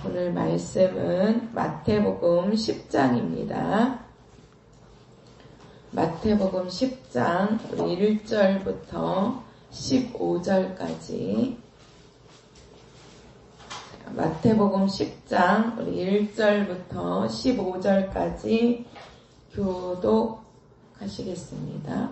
오늘 말씀은 마태복음 10장입니다. 마태복음 10장 우리 1절부터 15절까지 마태복음 10장 우리 1절부터 15절까지 교독하시겠습니다.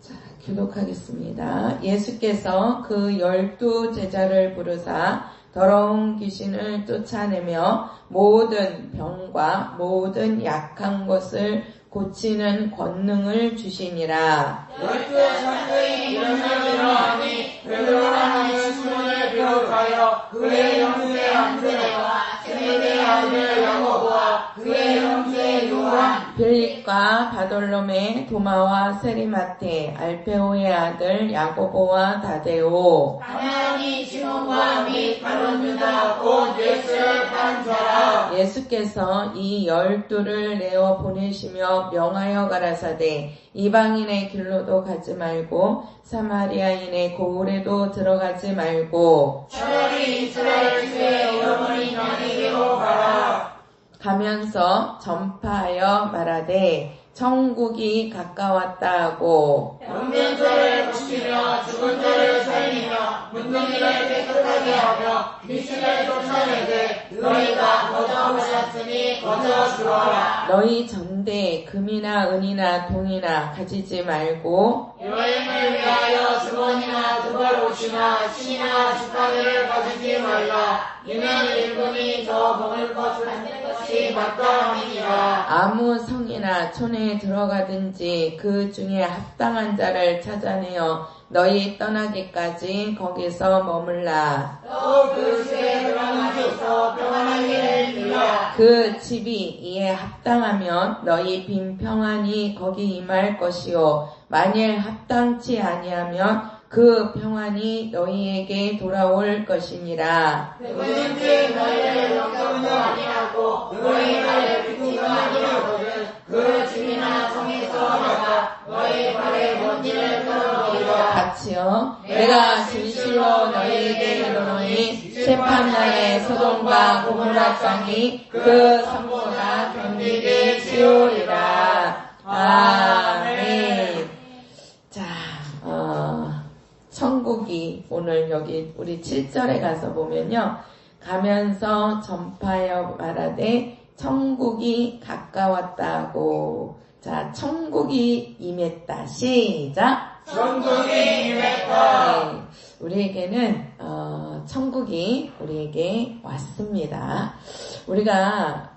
자, 교독하겠습니다. 예수께서 그 12 제자를 부르사 더러운 귀신을 쫓아내며 모든 병과 모든 약한 것을 고치는 권능을 주시니라. 12 선교인 이름을 들어하니 베드로라는 시몬을 비롯하여 그의 형제 안드레와 세베대의 아들 야고보와 그의 형제 요한, 빌립과 바돌로메, 도마와 세리마테, 알페오의 아들 야고보와 다데오, 가나안인 시몬과 및 다른 유다 곧 예수를 판 자라. 예수께서 이 12를 내어 보내시며 명하여 가라사대 이방인의 길로도 가지 말고 사마리아인의 고을에도 들어가지 말고 차라리 이스라엘 집에 이름을 나에게로 가라. 가면서 전파하여 말하되 천국이 가까웠다 하고 병든 자를 고치며 죽은 자를 살리며 문둥이를 깨끗하게 하며 귀신을 쫓아내되 너희가 거저 오셨으니 거저 주어라. 너희 전대에 금이나 은이나 동이나 가지지 말고 여행을 위하여 주머니나 두발옷이나 신이나 주가니를 가지지 말라. 이는 일본이 저 먹을 것 받는 것이 마땅함이니라. 아무 성이나 촌에 들어가든지 그 중에 합당한 자를 찾아내어 너희 떠나기까지 거기서 머물라. 또 그 집에 들어가면서 평안하기를 빌라. 그 집이 이에 합당하면 너희 빈 평안이 거기 임할 것이요 만일 합당치 아니하면 그 평안이 너희에게 돌아올 것이니라. 누구든지 너희를 영접도 아니하고 너희 발에 빗지도 아니하거든 그 집이나 성에서 나가 너희 발에 먼지를 떨어버리라. 같이요. 내가 진실로 너희에게 이르노니 심판날에 소돔과 고모라 땅이 그 성보다 견디기 쉬우리라. 아멘. 자, 천국이 오늘 여기 우리 7절에 가서 보면요. 가면서 전파하여 말하되 천국이 가까웠다고. 자, 천국이 임했다. 시작. 천국이 임했다. 네, 우리에게는 천국이 우리에게 왔습니다. 우리가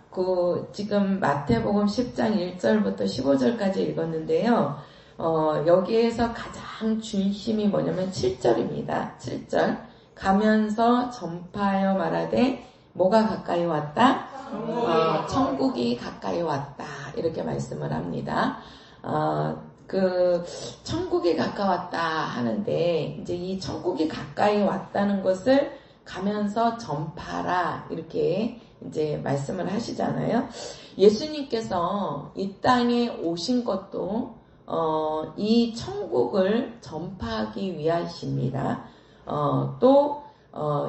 지금 마태복음 10장 1절부터 15절까지 읽었는데요. 여기에서 가장 중심이 뭐냐면 7절입니다. 7절. 가면서 전파하여 말하되 뭐가 가까이 왔다? 천국이 가까이 왔다. 이렇게 말씀을 합니다. 천국이 가까웠다 하는데, 이제 이 천국이 가까이 왔다는 것을 가면서 전파라. 이렇게 이제 말씀을 하시잖아요. 예수님께서 이 땅에 오신 것도, 이 천국을 전파하기 위하십니다.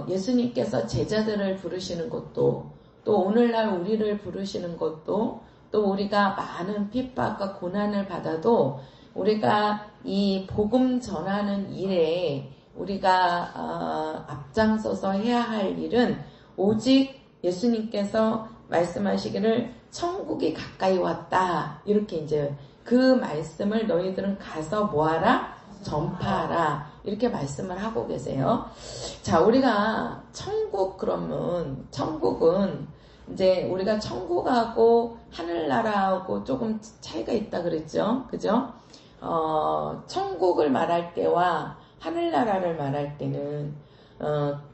예수님께서 제자들을 부르시는 것도, 또 오늘날 우리를 부르시는 것도, 또 우리가 많은 핍박과 고난을 받아도 우리가 이 복음 전하는 일에 우리가 앞장서서 해야 할 일은 오직 예수님께서 말씀하시기를 천국이 가까이 왔다. 이렇게 이제 그 말씀을 너희들은 가서 뭐하라? 전파하라. 이렇게 말씀을 하고 계세요. 자, 우리가 그러면 천국은 이제 우리가 천국하고 하늘나라하고 조금 차이가 있다 그랬죠? 그죠? 천국을 말할 때와 하늘나라를 말할 때는,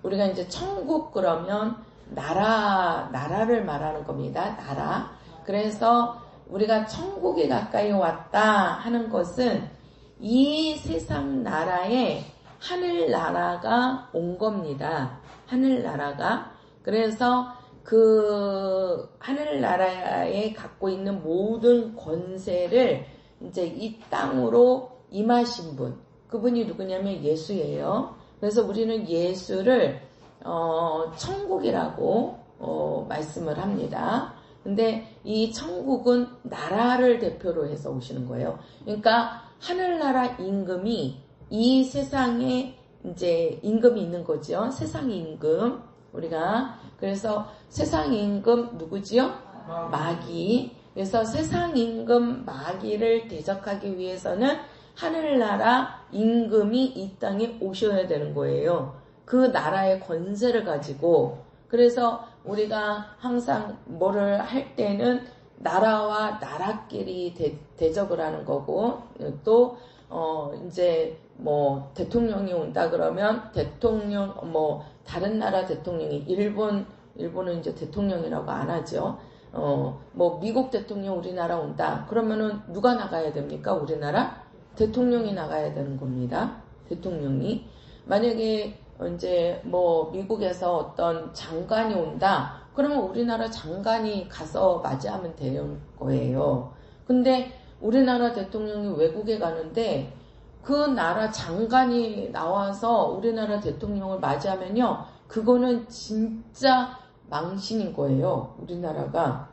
우리가 이제 천국 그러면 나라를 말하는 겁니다. 나라. 그래서 우리가 천국이 가까이 왔다 하는 것은 이 세상 나라에 하늘나라가 온 겁니다. 하늘나라가. 그래서 그 하늘나라에 갖고 있는 모든 권세를 이제 이 땅으로 임하신 분, 그분이 누구냐면 예수예요. 그래서 우리는 예수를 천국이라고 말씀을 합니다. 근데 이 천국은 나라를 대표로 해서 오시는 거예요. 그러니까 하늘나라 임금이 이 세상에 이제 임금이 있는 거죠. 세상 임금. 우리가 그래서 세상 임금 누구지요? 마귀. 그래서 세상 임금 마귀를 대적하기 위해서는 하늘나라 임금이 이 땅에 오셔야 되는 거예요. 그 나라의 권세를 가지고. 그래서 우리가 항상 뭐를 할 때는 나라와 나라끼리 대적을 하는 거고, 또 이제 뭐 대통령이 온다 그러면 대통령 뭐 다른 나라 대통령이 일본은 이제 대통령이라고 안 하죠. 뭐 미국 대통령 우리나라 온다 그러면은 누가 나가야 됩니까? 우리나라 대통령이 나가야 되는 겁니다. 대통령이. 만약에 이제 뭐 미국에서 어떤 장관이 온다 그러면 우리나라 장관이 가서 맞이하면 되는 거예요. 근데 우리나라 대통령이 외국에 가는데 그 나라 장관이 나와서 우리나라 대통령을 맞이하면요, 그거는 진짜 망신인 거예요. 우리나라가.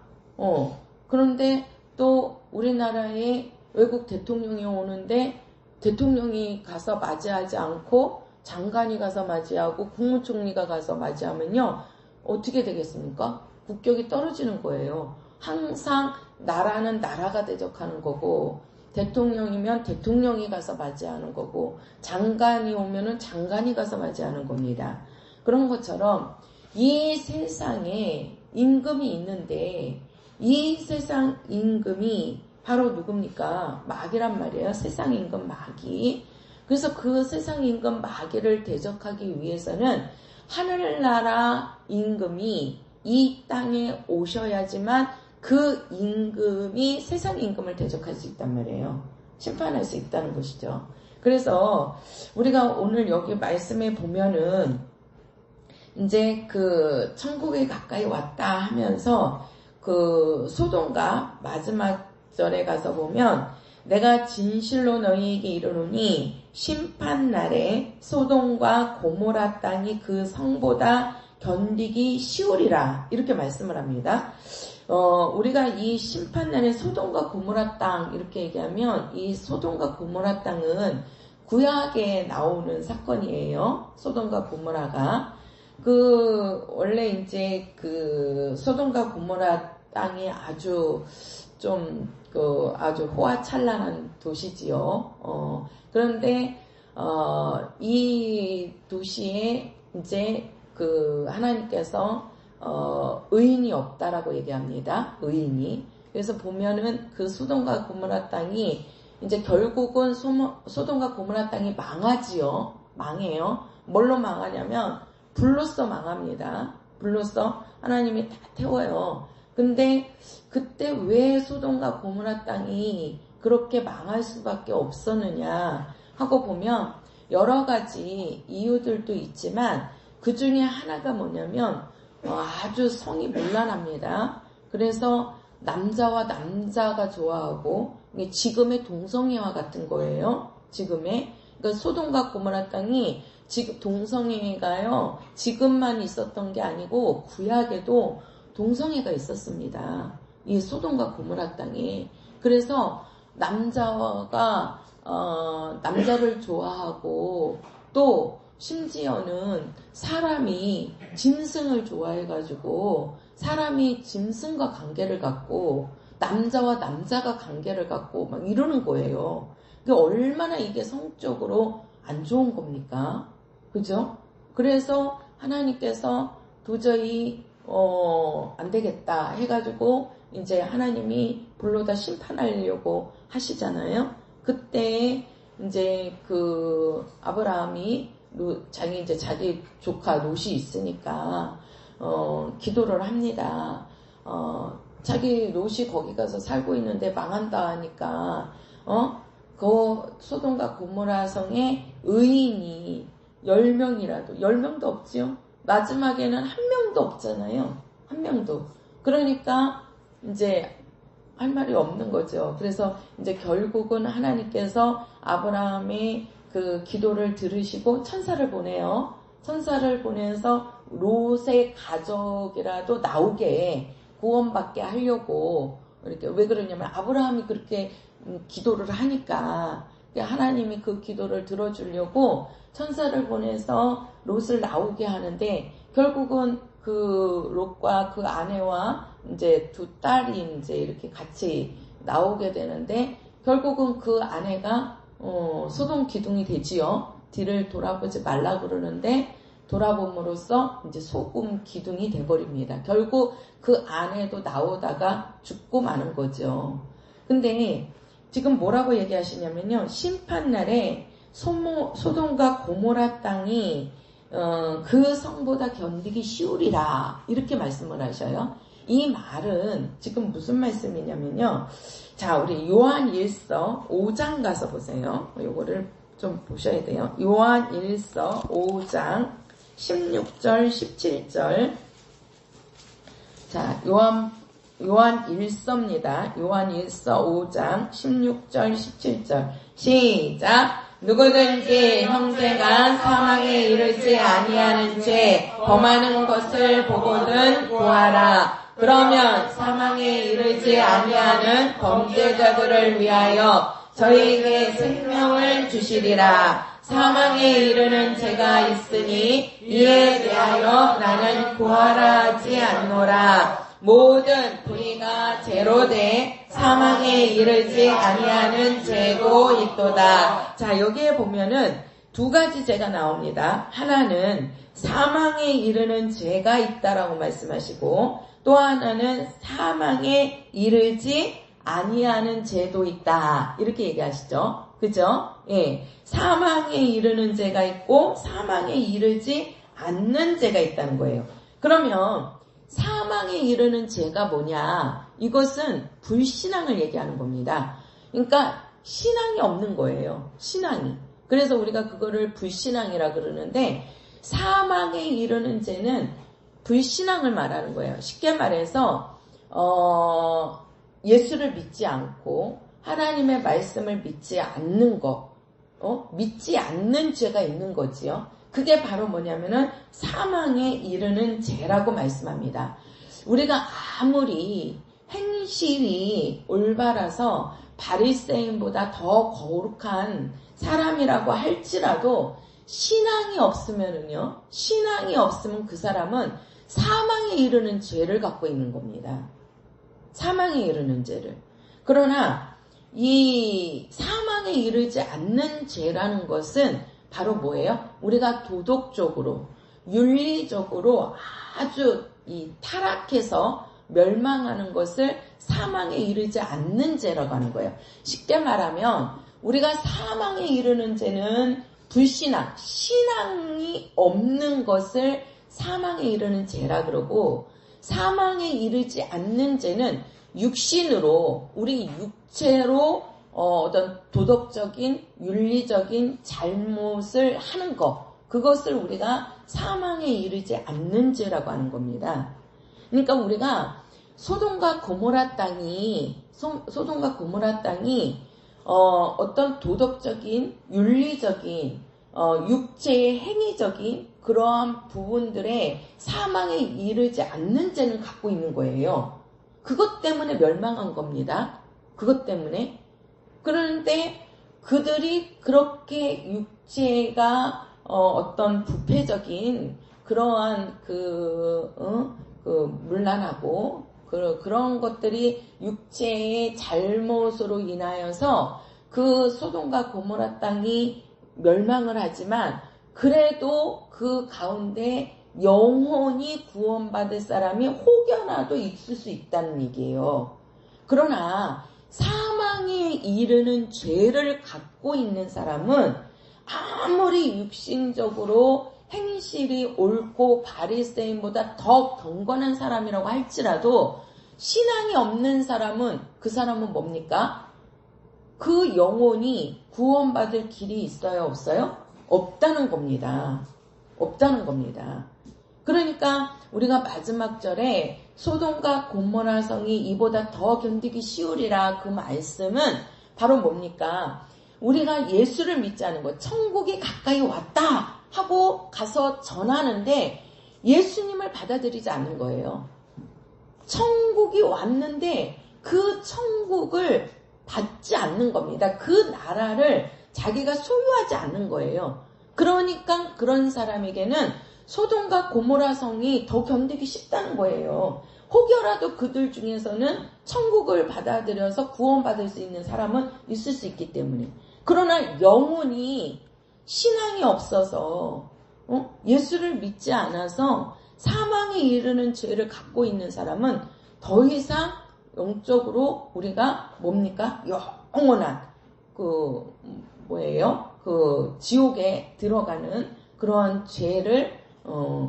그런데 또 우리나라에 외국 대통령이 오는데 대통령이 가서 맞이하지 않고 장관이 가서 맞이하고 국무총리가 가서 맞이하면요, 어떻게 되겠습니까? 국격이 떨어지는 거예요. 항상 나라는 나라가 대적하는 거고, 대통령이면 대통령이 가서 맞이하는 거고, 장관이 오면은 장관이 가서 맞이하는 겁니다. 그런 것처럼 이 세상에 임금이 있는데 이 세상 임금이 바로 누굽니까? 마귀란 말이에요. 세상 임금 마귀. 그래서 그 세상 임금 마귀를 대적하기 위해서는 하늘나라 임금이 이 땅에 오셔야지만 그 임금이 세상 임금을 대적할 수 있단 말이에요. 심판할 수 있다는 것이죠. 그래서 우리가 오늘 여기 말씀에 보면은 이제 그 천국에 가까이 왔다 하면서 그 소돔과 마지막 절에 가서 보면 내가 진실로 너희에게 이르노니 심판날에 소돔과 고모라 땅이 그 성보다 견디기 쉬우리라 이렇게 말씀을 합니다. 우리가 이 심판날에 소돔과 고모라 땅 이렇게 얘기하면 이 소돔과 고모라 땅은 구약에 나오는 사건이에요. 소돔과 고모라가 원래 이제 그 소돔과 고모라 땅이 아주 좀 아주 호화찬란한 도시지요. 그런데 이 도시에 이제 하나님께서 의인이 없다라고 얘기합니다. 의인이. 그래서 보면은 그 소돔과 고모라 땅이 이제 결국은 소돔과 고모라 땅이 망하지요. 망해요. 뭘로 망하냐면 불로써 망합니다. 불로써 하나님이 다 태워요. 근데 그때 왜 소돔과 고모라 땅이 그렇게 망할 수밖에 없었느냐 하고 보면 여러 가지 이유들도 있지만 그 중에 하나가 뭐냐면 아주 성이 문란합니다. 그래서 남자와 남자가 좋아하고 이게 지금의 동성애와 같은 거예요. 그러니까 소돔과 고모라 땅이 지금 동성애가요 지금만 있었던 게 아니고 구약에도 동성애가 있었습니다. 이 소돔과 고모라 땅에. 그래서 남자가 남자를 좋아하고 또 심지어는 사람이 짐승을 좋아해가지고 사람이 짐승과 관계를 갖고 남자와 남자가 관계를 갖고 막 이러는 거예요. 얼마나 이게 성적으로 안 좋은 겁니까? 그죠? 그래서 하나님께서 도저히 안 되겠다 해가지고 이제 하나님이 불로다 심판하려고 하시잖아요. 그때 이제 아브라함이 자기 조카 롯이 있으니까 기도를 합니다. 자기 롯이 거기 가서 살고 있는데 망한다 하니까 그 소돔과 고모라 성에 의인이 10명이라도 10명도 없지요. 마지막에는 한 명도 없잖아요. 한 명도. 그러니까 이제 할 말이 없는 거죠. 그래서 이제 결국은 하나님께서 아브라함의 그 기도를 들으시고 천사를 보내요. 천사를 보내서 롯의 가족이라도 나오게 구원받게 하려고 이렇게 왜 그러냐면 아브라함이 그렇게 기도를 하니까 하나님이 그 기도를 들어주려고 천사를 보내서 롯을 나오게 하는데 결국은 그 롯과 그 아내와 이제 두 딸이 이제 이렇게 같이 나오게 되는데 결국은 그 아내가 소돔 기둥이 되지요. 뒤를 돌아보지 말라 그러는데 돌아봄으로써 이제 소금 기둥이 돼버립니다. 결국 그 아내도 나오다가 죽고 마는 거죠. 근데 지금 뭐라고 얘기하시냐면요. 심판날에 소돔과 고모라 땅이 그 성보다 견디기 쉬우리라 이렇게 말씀을 하셔요. 이 말은 지금 무슨 말씀이냐면요. 자, 우리 요한 1서 5장 가서 보세요. 요거를 좀 보셔야 돼요. 요한 1서 5장 16절 17절. 자, 요한 1서입니다. 요한 1서 5장 16절 17절. 시작. 누구든지 형제가 사망에 이르지 아니하는 죄 범하는 것을 보거든 고하라. 그러면 사망에 이르지 아니하는 범죄자들을 위하여 저희에게 생명을 주시리라. 사망에 이르는 죄가 있으니 이에 대하여 나는 고하라 하지 않노라. 모든 불의가 죄로 돼 사망에 이르지 아니하는 죄도 있도다. 자, 여기에 보면은 두 가지 죄가 나옵니다. 하나는 사망에 이르는 죄가 있다라고 말씀하시고 또 하나는 사망에 이르지 아니하는 죄도 있다. 이렇게 얘기하시죠. 그죠? 예. 사망에 이르는 죄가 있고 사망에 이르지 않는 죄가 있다는 거예요. 그러면 사망에 이르는 죄가 뭐냐? 이것은 불신앙을 얘기하는 겁니다. 그러니까 신앙이 없는 거예요. 신앙이. 그래서 우리가 그거를 불신앙이라 그러는데 사망에 이르는 죄는 불신앙을 말하는 거예요. 쉽게 말해서 예수를 믿지 않고 하나님의 말씀을 믿지 않는 거, 믿지 않는 죄가 있는 거지요. 그게 바로 뭐냐면은 사망에 이르는 죄라고 말씀합니다. 우리가 아무리 행실이 올바라서 바리새인보다 더 거룩한 사람이라고 할지라도 신앙이 없으면은요, 신앙이 없으면 그 사람은 사망에 이르는 죄를 갖고 있는 겁니다. 사망에 이르는 죄를. 그러나 이 사망에 이르지 않는 죄라는 것은 바로 뭐예요? 우리가 도덕적으로, 윤리적으로 아주 이 타락해서 멸망하는 것을 사망에 이르지 않는 죄라고 하는 거예요. 쉽게 말하면 우리가 사망에 이르는 죄는 불신앙, 신앙이 없는 것을 사망에 이르는 죄라 그러고 사망에 이르지 않는 죄는 육신으로, 우리 육체로 어떤 도덕적인, 윤리적인 잘못을 하는 것, 그것을 우리가 사망에 이르지 않는 죄라고 하는 겁니다. 그러니까 우리가 소돔과 고모라 땅이 어떤 도덕적인, 윤리적인, 육체의 행위적인 그러한 부분들에 사망에 이르지 않는 죄는 갖고 있는 거예요. 그것 때문에 멸망한 겁니다. 그것 때문에. 그런데 그들이 그렇게 육체가 어떤 부패적인 그러한 문란하고 그런 것들이 육체의 잘못으로 인하여서 그 소돔과 고모라 땅이 멸망을 하지만 그래도 그 가운데 영혼이 구원받을 사람이 혹여나도 있을 수 있다는 얘기예요. 그러나 사망에 이르는 죄를 갖고 있는 사람은 아무리 육신적으로 행실이 옳고 바리새인보다 더 경건한 사람이라고 할지라도 신앙이 없는 사람은 그 사람은 뭡니까? 그 영혼이 구원받을 길이 있어요? 없어요? 없다는 겁니다. 없다는 겁니다. 그러니까 우리가 마지막 절에 소돔과 고모라 성이 이보다 더 견디기 쉬우리라 그 말씀은 바로 뭡니까? 우리가 예수를 믿지 않은 것, 천국이 가까이 왔다 하고 가서 전하는데 예수님을 받아들이지 않는 거예요. 천국이 왔는데 그 천국을 받지 않는 겁니다. 그 나라를 자기가 소유하지 않는 거예요. 그러니까 그런 사람에게는 소돔과 고모라 성이 더 견디기 쉽다는 거예요. 혹여라도 그들 중에서는 천국을 받아들여서 구원받을 수 있는 사람은 있을 수 있기 때문에. 그러나 영혼이 신앙이 없어서 예수를 믿지 않아서 사망에 이르는 죄를 갖고 있는 사람은 더 이상 영적으로 우리가 뭡니까? 영원한 지옥에 들어가는 그러한 죄를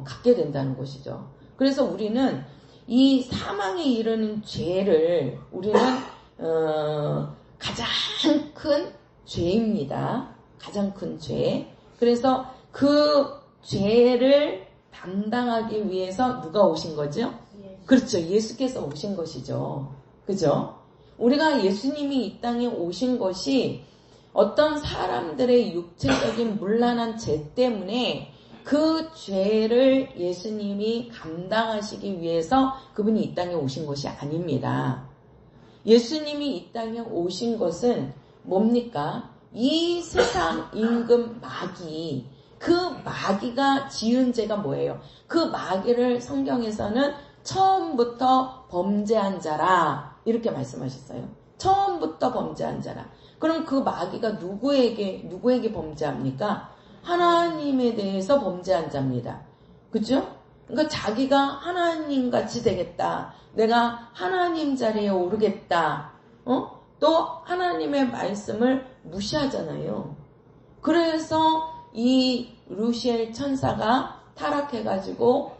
갖게 된다는 것이죠. 그래서 우리는 이 사망에 이르는 죄를 우리는 가장 큰 죄입니다. 가장 큰 죄. 그래서 그 죄를 담당하기 위해서 누가 오신 거죠? 그렇죠. 예수께서 오신 것이죠. 그죠? 우리가 예수님이 이 땅에 오신 것이 어떤 사람들의 육체적인 문란한 죄 때문에 그 죄를 예수님이 감당하시기 위해서 그분이 이 땅에 오신 것이 아닙니다. 예수님이 이 땅에 오신 것은 뭡니까? 이 세상 임금 마귀, 그 마귀가 지은 죄가 뭐예요? 그 마귀를 성경에서는 처음부터 범죄한 자라 이렇게 말씀하셨어요. 처음부터 범죄한 자라. 그럼 그 마귀가 누구에게 범죄합니까? 하나님에 대해서 범죄한 자입니다. 그죠? 그러니까 자기가 하나님같이 되겠다. 내가 하나님 자리에 오르겠다. 또 하나님의 말씀을 무시하잖아요. 그래서 이 루시엘 천사가 타락해가지고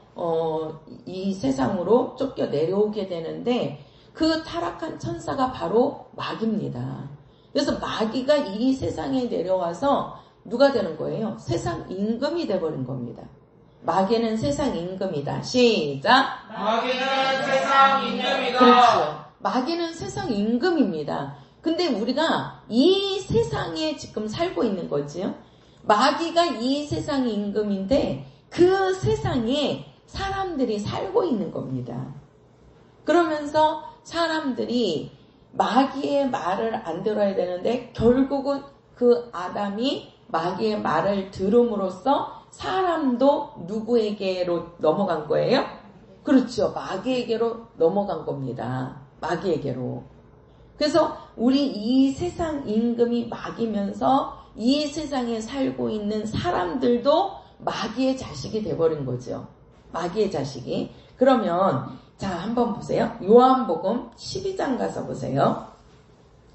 이 세상으로 쫓겨 내려오게 되는데 그 타락한 천사가 바로 마귀입니다. 그래서 마귀가 이 세상에 내려와서 누가 되는 거예요? 세상 임금이 되어버린 겁니다. 마귀는 세상 임금이다. 시작. 마귀는 세상 임금이다. 그렇죠. 마귀는 세상 임금입니다. 근데 우리가 이 세상에 지금 살고 있는 거지요. 마귀가 이 세상의 임금인데 그 세상에 사람들이 살고 있는 겁니다. 그러면서 사람들이 마귀의 말을 안 들어야 되는데 결국은 그 아담이 마귀의 말을 들음으로써 사람도 누구에게로 넘어간 거예요? 그렇죠. 마귀에게로 넘어간 겁니다. 마귀에게로. 그래서 우리 이 세상 임금이 마귀면서 이 세상에 살고 있는 사람들도 마귀의 자식이 돼버린 거죠. 마귀의 자식이. 그러면 자 한번 보세요. 요한복음 12장 가서 보세요.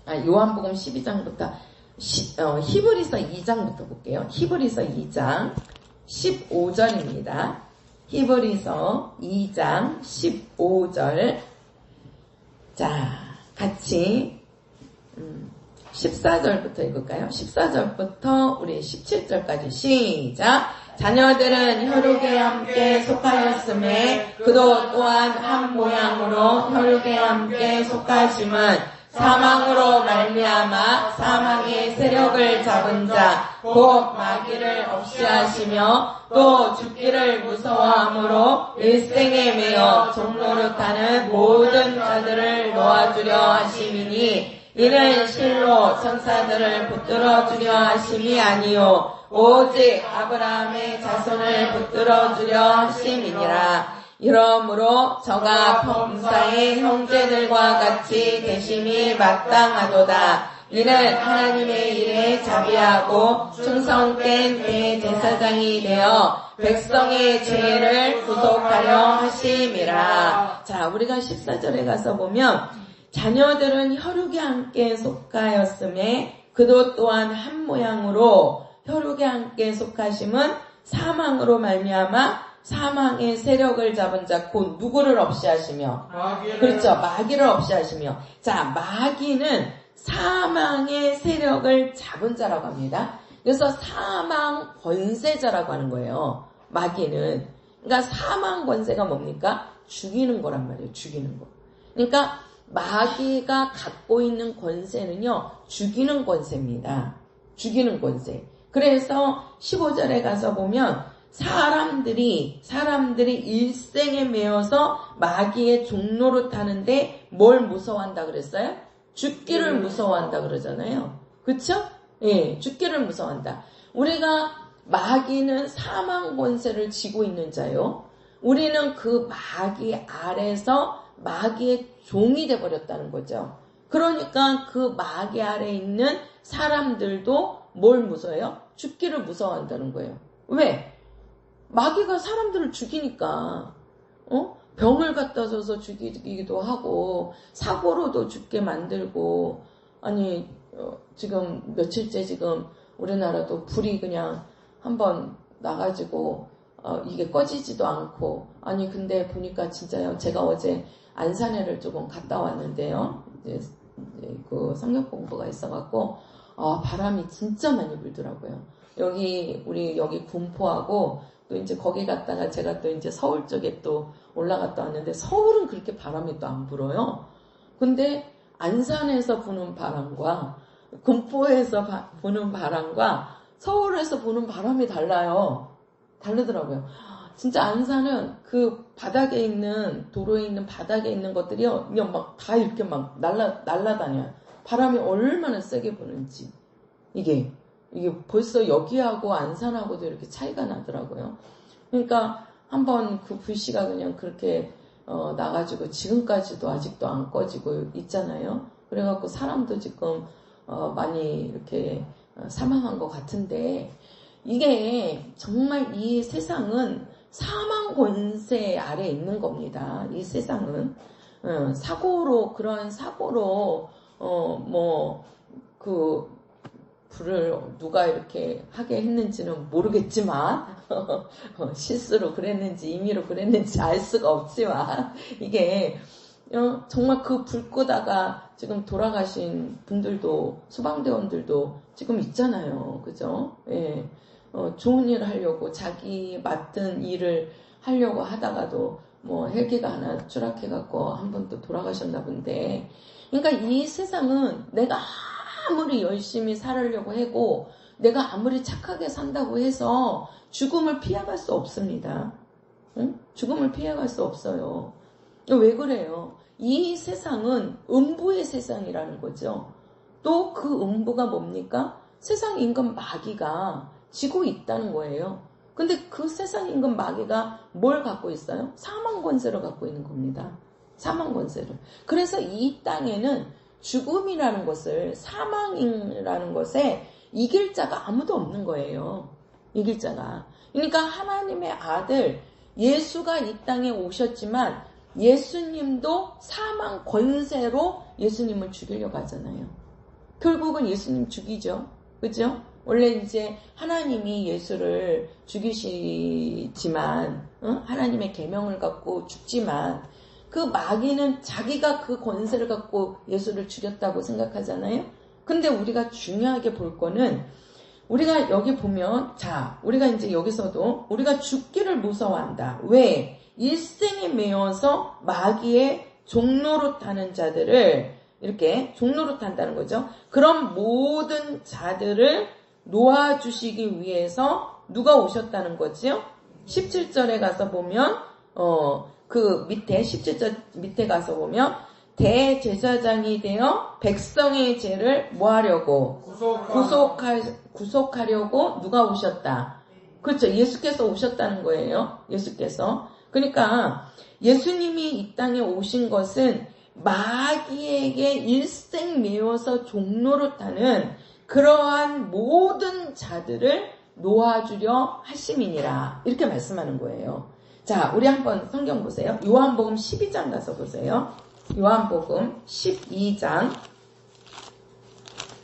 요한복음 12장부터 히브리서 2장부터 볼게요. 히브리서 2장 15절입니다. 히브리서 2장 15절. 자, 같이 14절부터 읽을까요? 14절부터 우리 17절까지 시작. 자녀들은 혈육에 함께 속하였음에 그도 또한 한 모양으로 혈육에 함께 속하심은 사망으로 말미암아 사망의 세력을 잡은 자 곧 마귀를 없이 하시며 또 죽기를 무서워함으로 일생에 매여 종노릇하는 모든 자들을 놓아주려 하심이니 이는 실로 천사들을 붙들어 주려 하심이 아니요 오직 아브라함의 자손을 붙들어 주려 하심이니라. 이러므로 저가 범사의 형제들과 같이 되심이 마땅하도다. 이는 하나님의 일에 자비하고 충성된 대제사장이 되어 백성의 죄를 구속하려 하심이라. 자, 우리가 14절에 가서 보면 자녀들은 혈육에 함께 속하였음에 그도 또한 한 모양으로 혈육에 함께 속하심은 사망으로 말미암아 사망의 세력을 잡은 자 곧 누구를 없이 하시며 그렇죠. 마귀를 없이 하시며 자 마귀는 사망의 세력을 잡은 자라고 합니다. 그래서 사망 권세자라고 하는 거예요. 마귀는. 그러니까 사망 권세가 뭡니까? 죽이는 거란 말이에요. 죽이는 거. 그러니까 마귀가 갖고 있는 권세는요. 죽이는 권세입니다. 죽이는 권세. 그래서 15절에 가서 보면 사람들이 일생에 매여서 마귀의 종로로 타는데 뭘 무서워한다 그랬어요? 죽기를 무서워한다 그러잖아요. 그쵸? 예, 죽기를 무서워한다. 우리가 마귀는 사망 권세를 쥐고 있는 자요. 우리는 그 마귀 아래서 마귀의 종이 되어버렸다는 거죠. 그러니까 그 마귀 아래에 있는 사람들도 뭘 무서워요? 죽기를 무서워한다는 거예요. 왜? 마귀가 사람들을 죽이니까 병을 갖다 줘서 죽이기도 하고 사고로도 죽게 만들고 아니 지금 며칠째 지금 우리나라도 불이 그냥 한번 나가지고 이게 꺼지지도 않고 아니 근데 보니까 진짜요. 제가 어제 안산에를 조금 갔다 왔는데요. 이제 그 성경 공부가 있어갖고 바람이 진짜 많이 불더라고요. 우리 여기 군포하고 또 이제 거기 갔다가 제가 또 이제 서울 쪽에 또 올라갔다 왔는데 서울은 그렇게 바람이 또 안 불어요. 근데 안산에서 부는 바람과 군포에서 부는 바람과 서울에서 부는 바람이 다르더라고요. 진짜 안산은 그 바닥에 있는 도로에 있는 바닥에 있는 것들이요 그냥 막 다 이렇게 막 날라다녀요. 바람이 얼마나 세게 부는지 이게 벌써 여기하고 안산하고도 이렇게 차이가 나더라고요. 그러니까 한번 그 불씨가 그냥 그렇게 나가지고 지금까지도 아직도 안 꺼지고 있잖아요. 그래갖고 사람도 지금 많이 이렇게 사망한 것 같은데 이게 정말 이 세상은 사망 권세 아래 있는 겁니다. 이 세상은 그런 사고로 불을 누가 이렇게 하게 했는지는 모르겠지만 실수로 그랬는지 임의로 그랬는지 알 수가 없지만 이게 정말 그 불 끄다가 지금 돌아가신 분들도 소방대원들도 지금 있잖아요. 그죠? 예. 좋은 일을 하려고 자기 맡은 일을 하려고 하다가도 헬기가 하나 추락해갖고 한 번 또 돌아가셨나 본데 그러니까 이 세상은 내가 아무리 열심히 살으려고 하고 내가 아무리 착하게 산다고 해서 죽음을 피해갈 수 없습니다. 응? 죽음을 피해갈 수 없어요. 왜 그래요? 이 세상은 음부의 세상이라는 거죠. 또 그 음부가 뭡니까? 세상 임금 마귀가 지고 있다는 거예요. 근데 그 세상 임금 마귀가 뭘 갖고 있어요? 사망 권세를 갖고 있는 겁니다. 사망 권세를. 그래서 이 땅에는 죽음이라는 것을 사망이라는 것에 이길 자가 아무도 없는 거예요. 이길 자가. 그러니까 하나님의 아들 예수가 이 땅에 오셨지만 예수님도 사망 권세로 예수님을 죽이려고 하잖아요. 결국은 예수님 죽이죠. 그죠? 원래 이제 하나님이 예수를 죽이시지만 하나님의 계명을 갖고 죽지만 그 마귀는 자기가 그 권세를 갖고 예수를 죽였다고 생각하잖아요. 근데 우리가 중요하게 볼 거는 우리가 여기 보면 우리가 이제 여기서도 우리가 죽기를 무서워한다. 왜? 일생에 매여서 마귀의 종로로 타는 자들을 이렇게 종로로 탄다는 거죠. 그런 모든 자들을 놓아주시기 위해서 누가 오셨다는 거지요? 17절에 가서 보면 그 밑에 17절 밑에 가서 보면 대제사장이 되어 백성의 죄를 뭐하려고? 구속하려고 누가 오셨다. 그렇죠. 예수께서 오셨다는 거예요. 예수께서. 그러니까 예수님이 이 땅에 오신 것은 마귀에게 일생 매여서 종로로 타는 그러한 모든 자들을 놓아주려 하심이니라. 이렇게 말씀하는 거예요. 자, 우리 한번 성경 보세요. 요한복음 12장 가서 보세요. 요한복음 12장.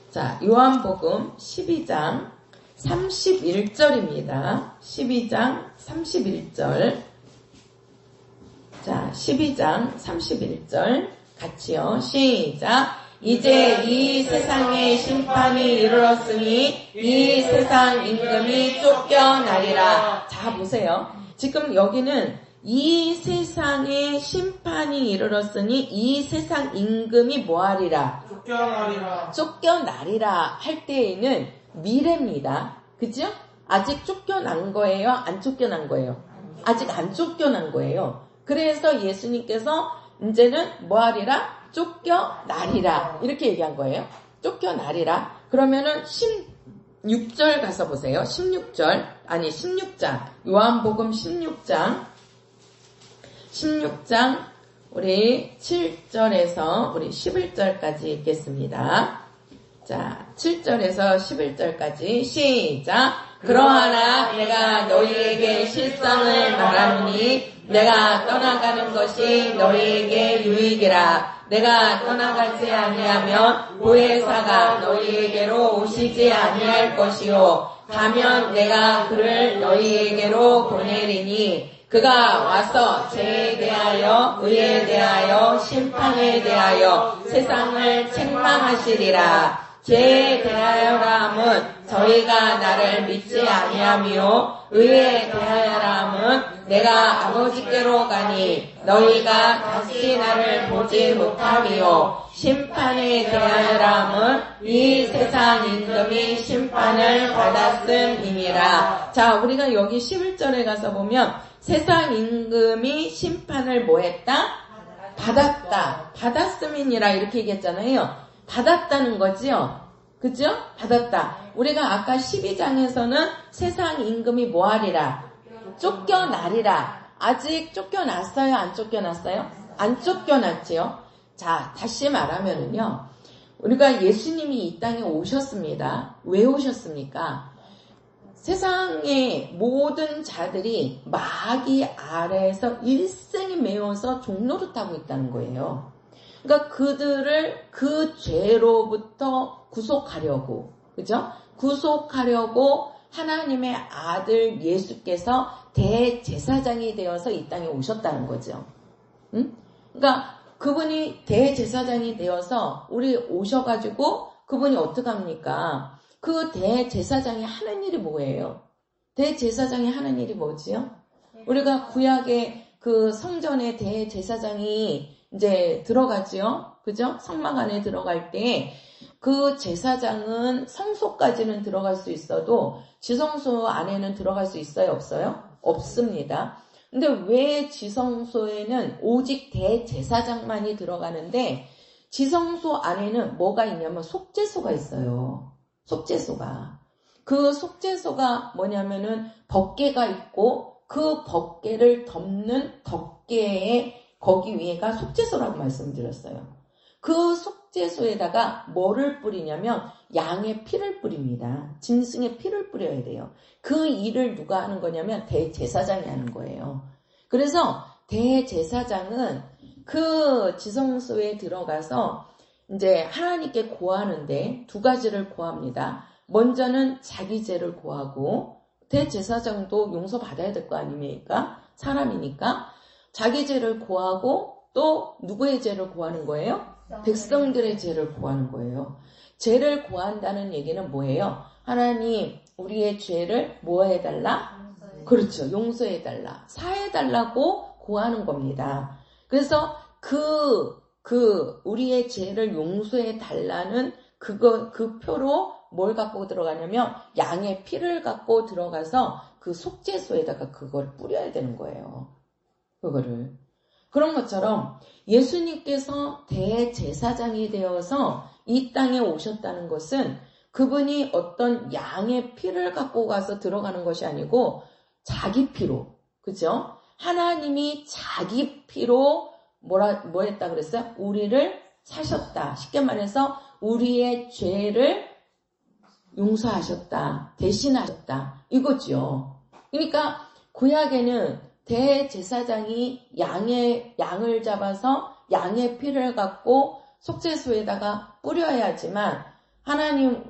자, 요한복음 12장 31절입니다. 12장 31절. 자, 12장 31절 같이요. 시작. 이제 이 세상의 심판이 이르렀으니 이 세상 임금이 쫓겨나리라. 자, 보세요. 지금 여기는 이 세상의 심판이 이르렀으니 이 세상 임금이 뭐하리라? 쫓겨나리라. 쫓겨나리라 할 때에는 미래입니다. 그죠? 아직 쫓겨난 거예요? 안 쫓겨난 거예요? 아직 안 쫓겨난 거예요. 그래서 예수님께서 이제는 뭐 하리라? 쫓겨나리라. 이렇게 얘기한 거예요. 쫓겨나리라. 그러면은 16절 가서 보세요. 16절. 아니, 16장. 요한복음 16장. 우리 7절에서 우리 11절까지 읽겠습니다. 자, 7절에서 11절까지 시작. 그러하나 내가 너희에게 실상을 말하노니 내가 떠나가는 것이 너희에게 유익이라. 내가 떠나가지 아니하면 보혜사가 너희에게로 오시지 아니할 것이요 가면 내가 그를 너희에게로 보내리니 그가 와서 죄에 대하여 의에 대하여 심판에 대하여 세상을 책망하시리라. 죄에 대하여라 함은 저희가 나를 믿지 아니하며 의에 대하여라 함은 내가 아버지께로 가니 너희가 다시 나를 보지 못하리요. 심판에 대하여라 함은 이 세상 임금이 심판을 받았음이니라. 자, 우리가 여기 11절에 가서 보면 세상 임금이 심판을 뭐 했다? 받았다. 받았음이니라 이렇게 얘기했잖아요. 받았다는 거지요. 그죠? 받았다. 우리가 아까 12장에서는 세상 임금이 뭐 하리라? 쫓겨나리라. 아직 쫓겨났어요? 안 쫓겨났어요? 안 쫓겨났지요. 자, 다시 말하면은요. 우리가 예수님이 이 땅에 오셨습니다. 왜 오셨습니까? 세상의 모든 자들이 마귀 아래에서 일생이 매워서 종노릇하고 있다는 거예요. 그러니까 그들을 그 죄로부터 구속하려고, 그죠? 구속하려고 하나님의 아들 예수께서 대제사장이 되어서 이 땅에 오셨다는 거죠. 응? 그러니까 그분이 대제사장이 되어서 우리 오셔가지고 그분이 어떡합니까? 그 대제사장이 하는 일이 뭐예요? 대제사장이 하는 일이 뭐지요? 우리가 구약의 그 성전의 대제사장이 이제 들어가지요. 그죠? 성막 안에 들어갈 때 그 제사장은 성소까지는 들어갈 수 있어도 지성소 안에는 들어갈 수 있어요? 없어요? 없습니다. 근데 왜 지성소에는 오직 대제사장만이 들어가는데 지성소 안에는 뭐가 있냐면 속죄소가 있어요. 속죄소가. 그 속죄소가 뭐냐면은 법궤가 있고 그 법궤를 덮는 덮개에 거기 위에가 속죄소라고 말씀드렸어요. 그 속죄소에다가 뭐를 뿌리냐면 양의 피를 뿌립니다. 짐승의 피를 뿌려야 돼요. 그 일을 누가 하는 거냐면 대제사장이 하는 거예요. 그래서 대제사장은 그 지성소에 들어가서 이제 하나님께 고하는데 두 가지를 고합니다. 먼저는 자기 죄를 고하고 대제사장도 용서받아야 될 거 아닙니까? 사람이니까. 자기 죄를 고하고 또 누구의 죄를 고하는 거예요? 백성들의 죄를 고하는 거예요. 죄를 고한다는 얘기는 뭐예요? 하나님 우리의 죄를 뭐 해달라? 그렇죠. 용서해달라. 사해달라고 고하는 겁니다. 그래서 우리의 죄를 용서해달라는 그 표로 뭘 갖고 들어가냐면 양의 피를 갖고 들어가서 그 속죄소에다가 그걸 뿌려야 되는 거예요. 그거를. 그런 것처럼 예수님께서 대제사장이 되어서 이 땅에 오셨다는 것은 그분이 어떤 양의 피를 갖고 가서 들어가는 것이 아니고 자기 피로, 그죠? 하나님이 자기 피로 뭐 했다 그랬어요? 우리를 사셨다. 쉽게 말해서 우리의 죄를 용서하셨다. 대신하셨다. 이거죠. 그러니까 구약에는 대제사장이 양을 잡아서 양의 피를 갖고 속죄소에다가 뿌려야지만 하나님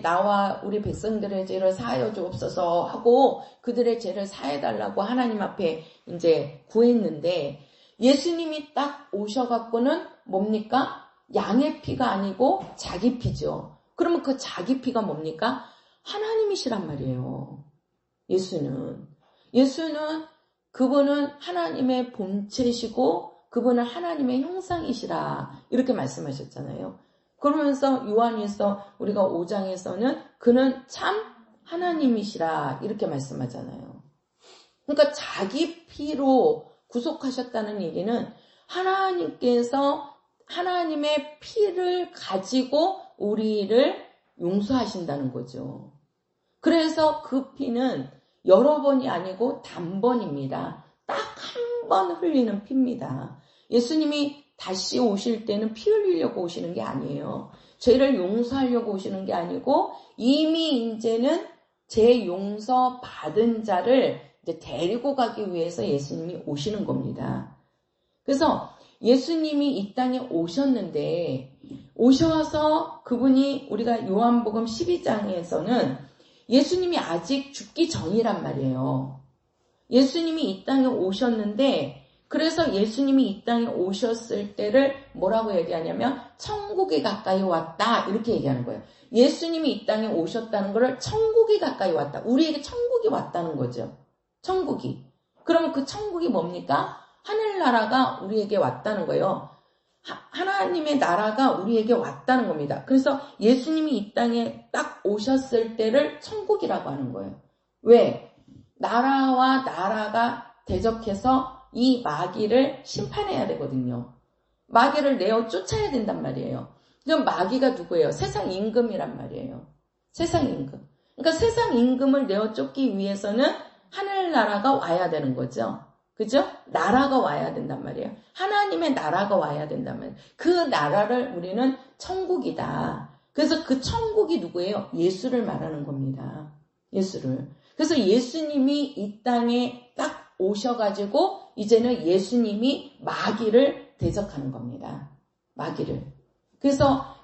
나와 우리 백성들의 죄를 사하여 주옵소서 하고 그들의 죄를 사해달라고 하나님 앞에 이제 구했는데 예수님이 딱 오셔갖고는 뭡니까? 양의 피가 아니고 자기 피죠. 그러면 그 자기 피가 뭡니까? 하나님이시란 말이에요. 예수는 그분은 하나님의 본체시고 그분은 하나님의 형상이시라 이렇게 말씀하셨잖아요. 그러면서 요한에서 우리가 5장에서는 그는 참 하나님이시라 이렇게 말씀하잖아요. 그러니까 자기 피로 구속하셨다는 얘기는 하나님께서 하나님의 피를 가지고 우리를 용서하신다는 거죠. 그래서 그 피는 여러 번이 아니고 단번입니다. 딱 한 번 흘리는 피입니다. 예수님이 다시 오실 때는 피 흘리려고 오시는 게 아니에요. 죄를 용서하려고 오시는 게 아니고 이미 이제는 죄 용서 받은 자를 이제 데리고 가기 위해서 예수님이 오시는 겁니다. 그래서 예수님이 이 땅에 오셨는데 오셔서 그분이 우리가 요한복음 12장에서는 예수님이 아직 죽기 전이란 말이에요. 예수님이 이 땅에 오셨는데 그래서 예수님이 이 땅에 오셨을 때를 뭐라고 얘기하냐면 천국이 가까이 왔다 이렇게 얘기하는 거예요. 예수님이 이 땅에 오셨다는 것을 천국이 가까이 왔다. 우리에게 천국이 왔다는 거죠. 천국이. 그러면 그 천국이 뭡니까? 하늘나라가 우리에게 왔다는 거예요. 하나님의 나라가 우리에게 왔다는 겁니다. 그래서 예수님이 이 땅에 딱 오셨을 때를 천국이라고 하는 거예요. 왜? 나라와 나라가 대적해서 이 마귀를 심판해야 되거든요. 마귀를 내어 쫓아야 된단 말이에요. 그럼 마귀가 누구예요? 세상 임금이란 말이에요. 세상 임금. 그러니까 세상 임금을 내어 쫓기 위해서는 하늘나라가 와야 되는 거죠. 그죠? 나라가 와야 된단 말이에요. 하나님의 나라가 와야 된단 말이에요. 그 나라를 우리는 천국이다. 그래서 그 천국이 누구예요? 예수를 말하는 겁니다. 예수를. 그래서 예수님이 이 땅에 딱 오셔가지고 이제는 예수님이 마귀를 대적하는 겁니다. 마귀를. 그래서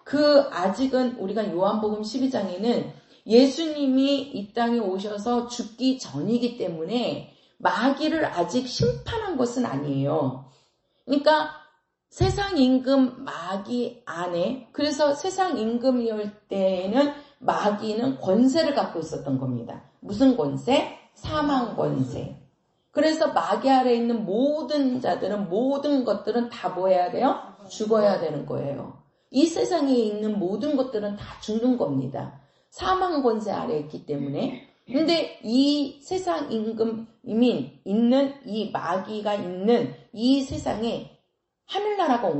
아직은 우리가 요한복음 12장에는 예수님이 이 땅에 오셔서 죽기 전이기 때문에 마귀를 아직 심판한 것은 아니에요. 그러니까 세상 임금 마귀 안에 그래서 세상 임금이올 때에는 마귀는 권세를 갖고 있었던 겁니다. 무슨 권세? 사망 권세. 그래서 마귀 아래에 있는 모든 자들은 모든 것들은 다 뭐 해야 돼요? 죽어야 되는 거예요. 이 세상에 있는 모든 것들은 다 죽는 겁니다. 사망 권세 아래에 있기 때문에. 근데 이 세상 임금이 있는 이 마귀가 있는 이 세상에 하늘나라가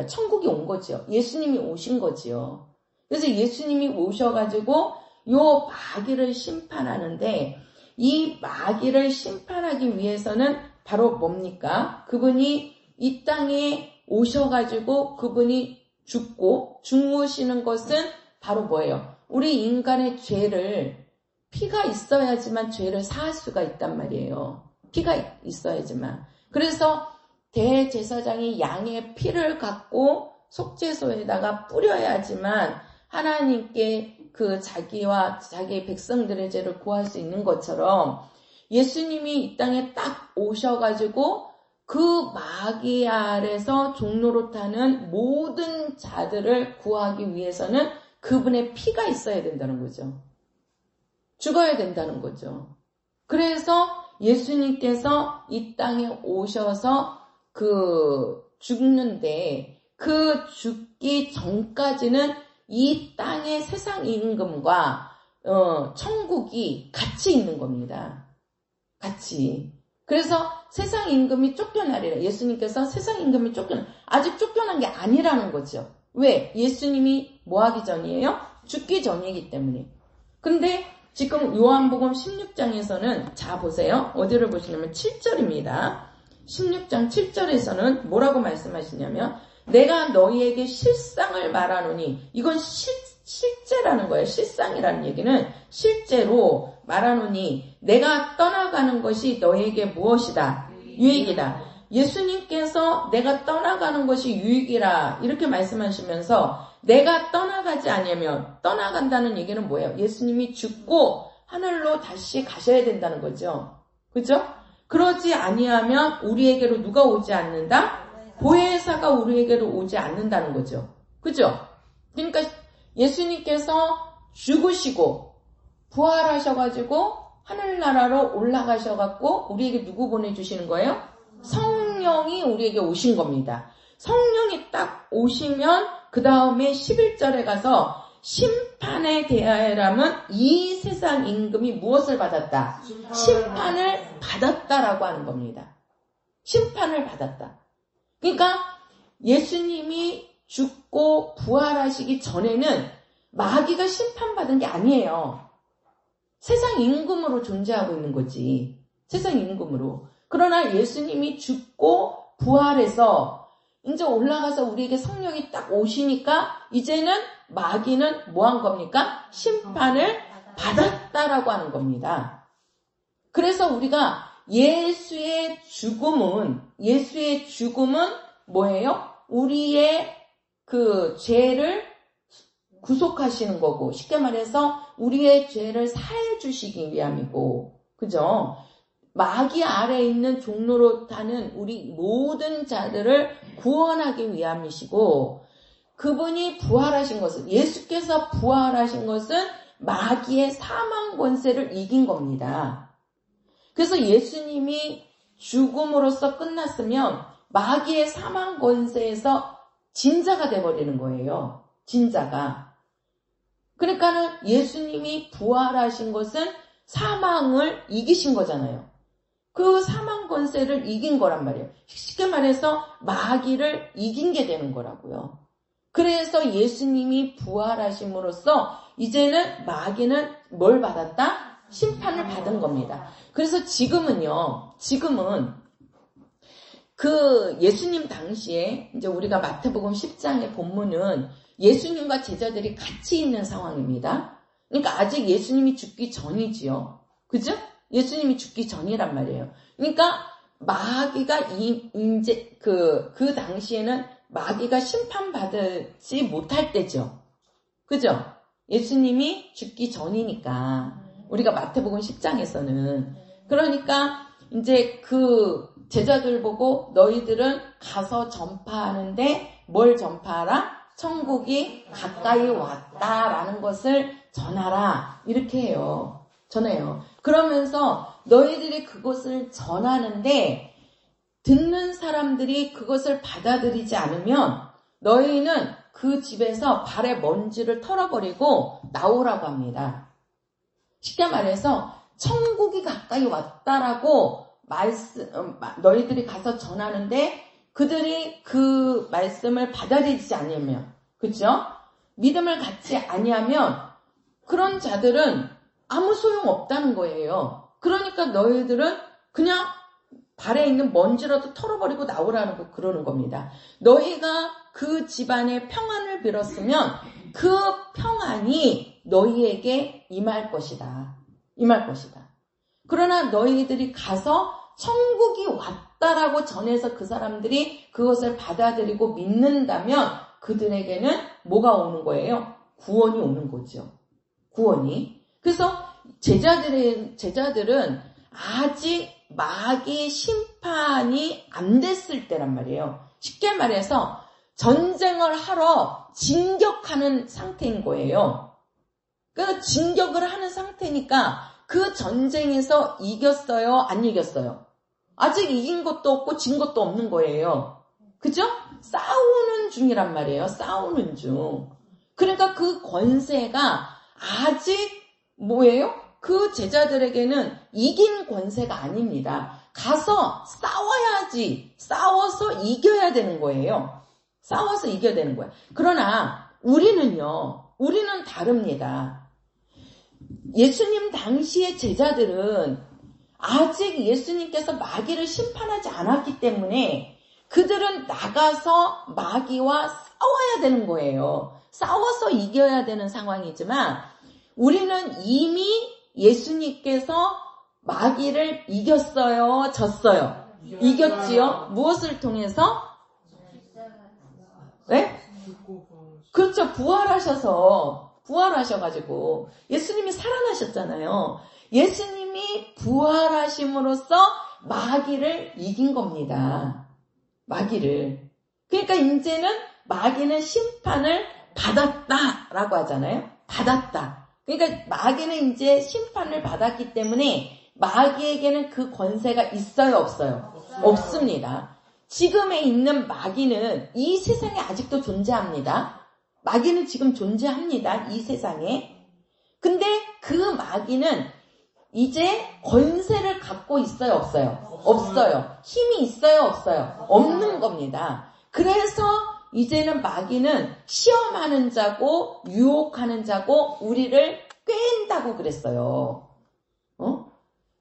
천국이 온 거죠. 예수님이 오신 거지요. 그래서 예수님이 오셔가지고 요 마귀를 심판하는데 이 마귀를 심판하기 위해서는 바로 뭡니까? 그분이 이 땅에 오셔가지고 그분이 죽고 죽으시는 것은 바로 뭐예요? 우리 인간의 죄를 피가 있어야지만 죄를 사할 수가 있단 말이에요. 피가 있어야지만. 그래서 대제사장이 양의 피를 갖고 속죄소에다가 뿌려야지만 하나님께 그 자기와 자기의 백성들의 죄를 구할 수 있는 것처럼 예수님이 이 땅에 딱 오셔가지고 그 마귀 아래서 종노릇하는 모든 자들을 구하기 위해서는 그분의 피가 있어야 된다는 거죠. 죽어야 된다는 거죠. 그래서 예수님께서 이 땅에 오셔서 죽는데 그 죽기 전까지는 이 땅의 세상 임금과 천국이 같이 있는 겁니다. 같이. 그래서 세상 임금이 쫓겨나리라. 예수님께서 세상 임금이 아직 쫓겨난 게 아니라는 거죠. 왜? 예수님이 뭐 하기 전이에요? 죽기 전이기 때문에. 근데 지금 요한복음 16장에서는 자 보세요. 어디를 보시냐면 7절입니다. 16장 7절에서는 뭐라고 말씀하시냐면 내가 너희에게 실상을 말하노니 이건 실제라는 거예요. 실상이라는 얘기는 실제로 말하노니 내가 떠나가는 것이 너희에게 무엇이다? 유익이다. 예수님께서 내가 떠나가는 것이 유익이라 이렇게 말씀하시면서 내가 떠나가지 않으면 떠나간다는 얘기는 뭐예요? 예수님이 죽고 하늘로 다시 가셔야 된다는 거죠. 그죠? 그러지 아니하면 우리에게로 누가 오지 않는다? 보혜사가 우리에게로 오지 않는다는 거죠. 그죠? 그러니까 예수님께서 죽으시고 부활하셔가지고 하늘나라로 올라가셔갖고 우리에게 누구 보내주시는 거예요? 성령이 우리에게 오신 겁니다. 성령이 딱 오시면 그 다음에 11절에 가서 심판에 대하여라면 이 세상 임금이 무엇을 받았다? 심판을 받았다라고 하는 겁니다. 심판을 받았다. 그러니까 예수님이 죽고 부활하시기 전에는 마귀가 심판받은 게 아니에요. 세상 임금으로 존재하고 있는 거지. 세상 임금으로. 그러나 예수님이 죽고 부활해서 이제 올라가서 우리에게 성령이 딱 오시니까 이제는 마귀는 뭐 한 겁니까? 심판을 받았다라고 하는 겁니다. 그래서 우리가 예수의 죽음은 뭐예요? 우리의 그 죄를 구속하시는 거고, 쉽게 말해서 우리의 죄를 사해 주시기 위함이고, 그죠? 마귀 아래에 있는 종로로 타는 우리 모든 자들을 구원하기 위함이시고, 그분이 부활하신 것은, 예수께서 부활하신 것은 마귀의 사망 권세를 이긴 겁니다. 그래서 예수님이 죽음으로써 끝났으면 마귀의 사망 권세에서 진자가 돼버리는 거예요. 진자가. 그러니까는 예수님이 부활하신 것은 사망을 이기신 거잖아요. 그 사망 권세를 이긴 거란 말이에요. 쉽게 말해서 마귀를 이긴 게 되는 거라고요. 그래서 예수님이 부활하심으로써 이제는 마귀는 뭘 받았다? 심판을 받은 겁니다. 그래서 지금은 그 예수님 당시에 이제 우리가 마태복음 10장의 본문은 예수님과 제자들이 같이 있는 상황입니다. 그러니까 아직 예수님이 죽기 전이지요. 그죠? 예수님이 죽기 전이란 말이에요. 그러니까 마귀가 이제 그 당시에는 마귀가 심판받지 못할 때죠. 그죠? 예수님이 죽기 전이니까. 우리가 마태복음 10장에서는. 그러니까 이제 그 제자들 보고 너희들은 가서 전파하는데 뭘 전파하라? 천국이 가까이 왔다라는 것을 전하라. 이렇게 해요. 전해요. 그러면서 너희들이 그것을 전하는데 듣는 사람들이 그것을 받아들이지 않으면 너희는 그 집에서 발에 먼지를 털어버리고 나오라고 합니다. 쉽게 말해서 천국이 가까이 왔다라고 너희들이 가서 전하는데 그들이 그 말씀을 받아들이지 않으면, 그죠? 믿음을 갖지 아니하면 그런 자들은 아무 소용 없다는 거예요. 그러니까 너희들은 그냥 발에 있는 먼지라도 털어버리고 나오라는 그러는 겁니다. 너희가 그 집안의 평안을 빌었으면 그 평안이 너희에게 임할 것이다. 임할 것이다. 그러나 너희들이 가서 천국이 왔다라고 전해서 그 사람들이 그것을 받아들이고 믿는다면 그들에게는 뭐가 오는 거예요? 구원이 오는 거죠. 구원이. 그래서 제자들은 아직 마귀 심판이 안 됐을 때란 말이에요. 쉽게 말해서 전쟁을 하러 진격하는 상태인 거예요. 그 진격을 하는 상태니까 그 전쟁에서 이겼어요? 안 이겼어요? 아직 이긴 것도 없고 진 것도 없는 거예요. 그죠? 싸우는 중이란 말이에요. 싸우는 중. 그러니까 그 권세가 아직 뭐예요? 그 제자들에게는 이긴 권세가 아닙니다. 가서 싸워야지. 싸워서 이겨야 되는 거예요. 싸워서 이겨야 되는 거예요. 그러나 우리는 다릅니다. 예수님 당시의 제자들은 아직 예수님께서 마귀를 심판하지 않았기 때문에 그들은 나가서 마귀와 싸워야 되는 거예요. 싸워서 이겨야 되는 상황이지만 우리는 이미 예수님께서 마귀를 이겼어요? 졌어요? 이겼지요? 무엇을 통해서? 네? 그렇죠. 부활하셔가지고 예수님이 살아나셨잖아요. 예수님이 부활하심으로써 마귀를 이긴 겁니다. 마귀를. 그러니까 이제는 마귀는 심판을 받았다라고 하잖아요. 받았다. 그러니까 마귀는 이제 심판을 받았기 때문에 마귀에게는 그 권세가 있어요, 없어요? 없습니다. 지금에 있는 마귀는 이 세상에 아직도 존재합니다. 마귀는 지금 존재합니다. 이 세상에. 근데 그 마귀는 이제 권세를 갖고 있어요, 없어요? 없어요. 힘이 있어요, 없어요? 없는 겁니다. 그래서 이제는 마귀는 시험하는 자고 유혹하는 자고 우리를 꿰인다고 그랬어요.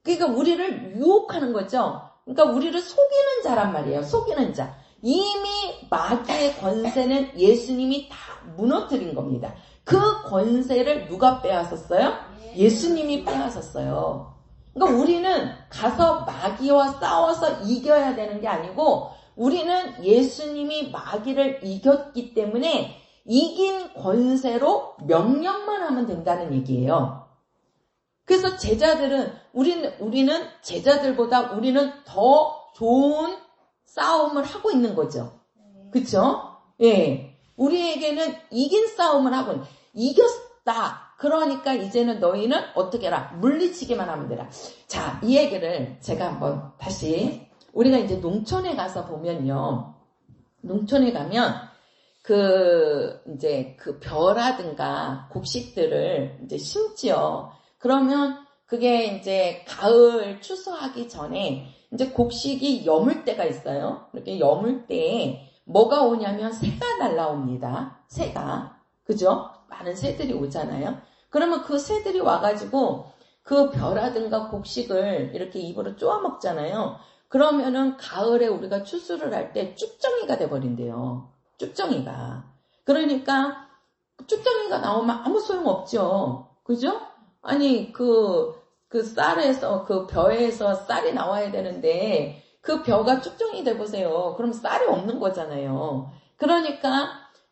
그러니까 우리를 유혹하는 거죠. 그러니까 우리를 속이는 자란 말이에요. 속이는 자. 이미 마귀의 권세는 예수님이 다 무너뜨린 겁니다. 그 권세를 누가 빼앗았어요? 예수님이 빼앗았어요. 그러니까 우리는 가서 마귀와 싸워서 이겨야 되는 게 아니고 우리는 예수님이 마귀를 이겼기 때문에 이긴 권세로 명령만 하면 된다는 얘기예요. 그래서 제자들은 우리는 제자들보다 우리는 더 좋은 싸움을 하고 있는 거죠. 그렇죠? 예. 우리에게는 이긴 싸움을 하고 이겼다. 그러니까 이제는 너희는 어떻게 해라? 물리치기만 하면 되라. 자, 이 얘기를 제가 한번 다시 우리가 이제 농촌에 가서 보면요. 농촌에 가면 이제 그 벼라든가 곡식들을 이제 심지요. 그러면 그게 이제 가을 추수하기 전에 이제 곡식이 여물 때가 있어요. 이렇게 여물 때에 뭐가 오냐면 새가 날라옵니다. 새가. 그죠? 많은 새들이 오잖아요. 그러면 그 새들이 와가지고 그 벼라든가 곡식을 이렇게 입으로 쪼아 먹잖아요. 그러면은 가을에 우리가 추수를 할 때 쭉정이가 돼버린대요. 쭉정이가. 그러니까 쭉정이가 나오면 아무 소용 없죠. 그죠? 아니 그 쌀에서 그 벼에서 쌀이 나와야 되는데 그 벼가 쭉정이 돼보세요. 그럼 쌀이 없는 거잖아요. 그러니까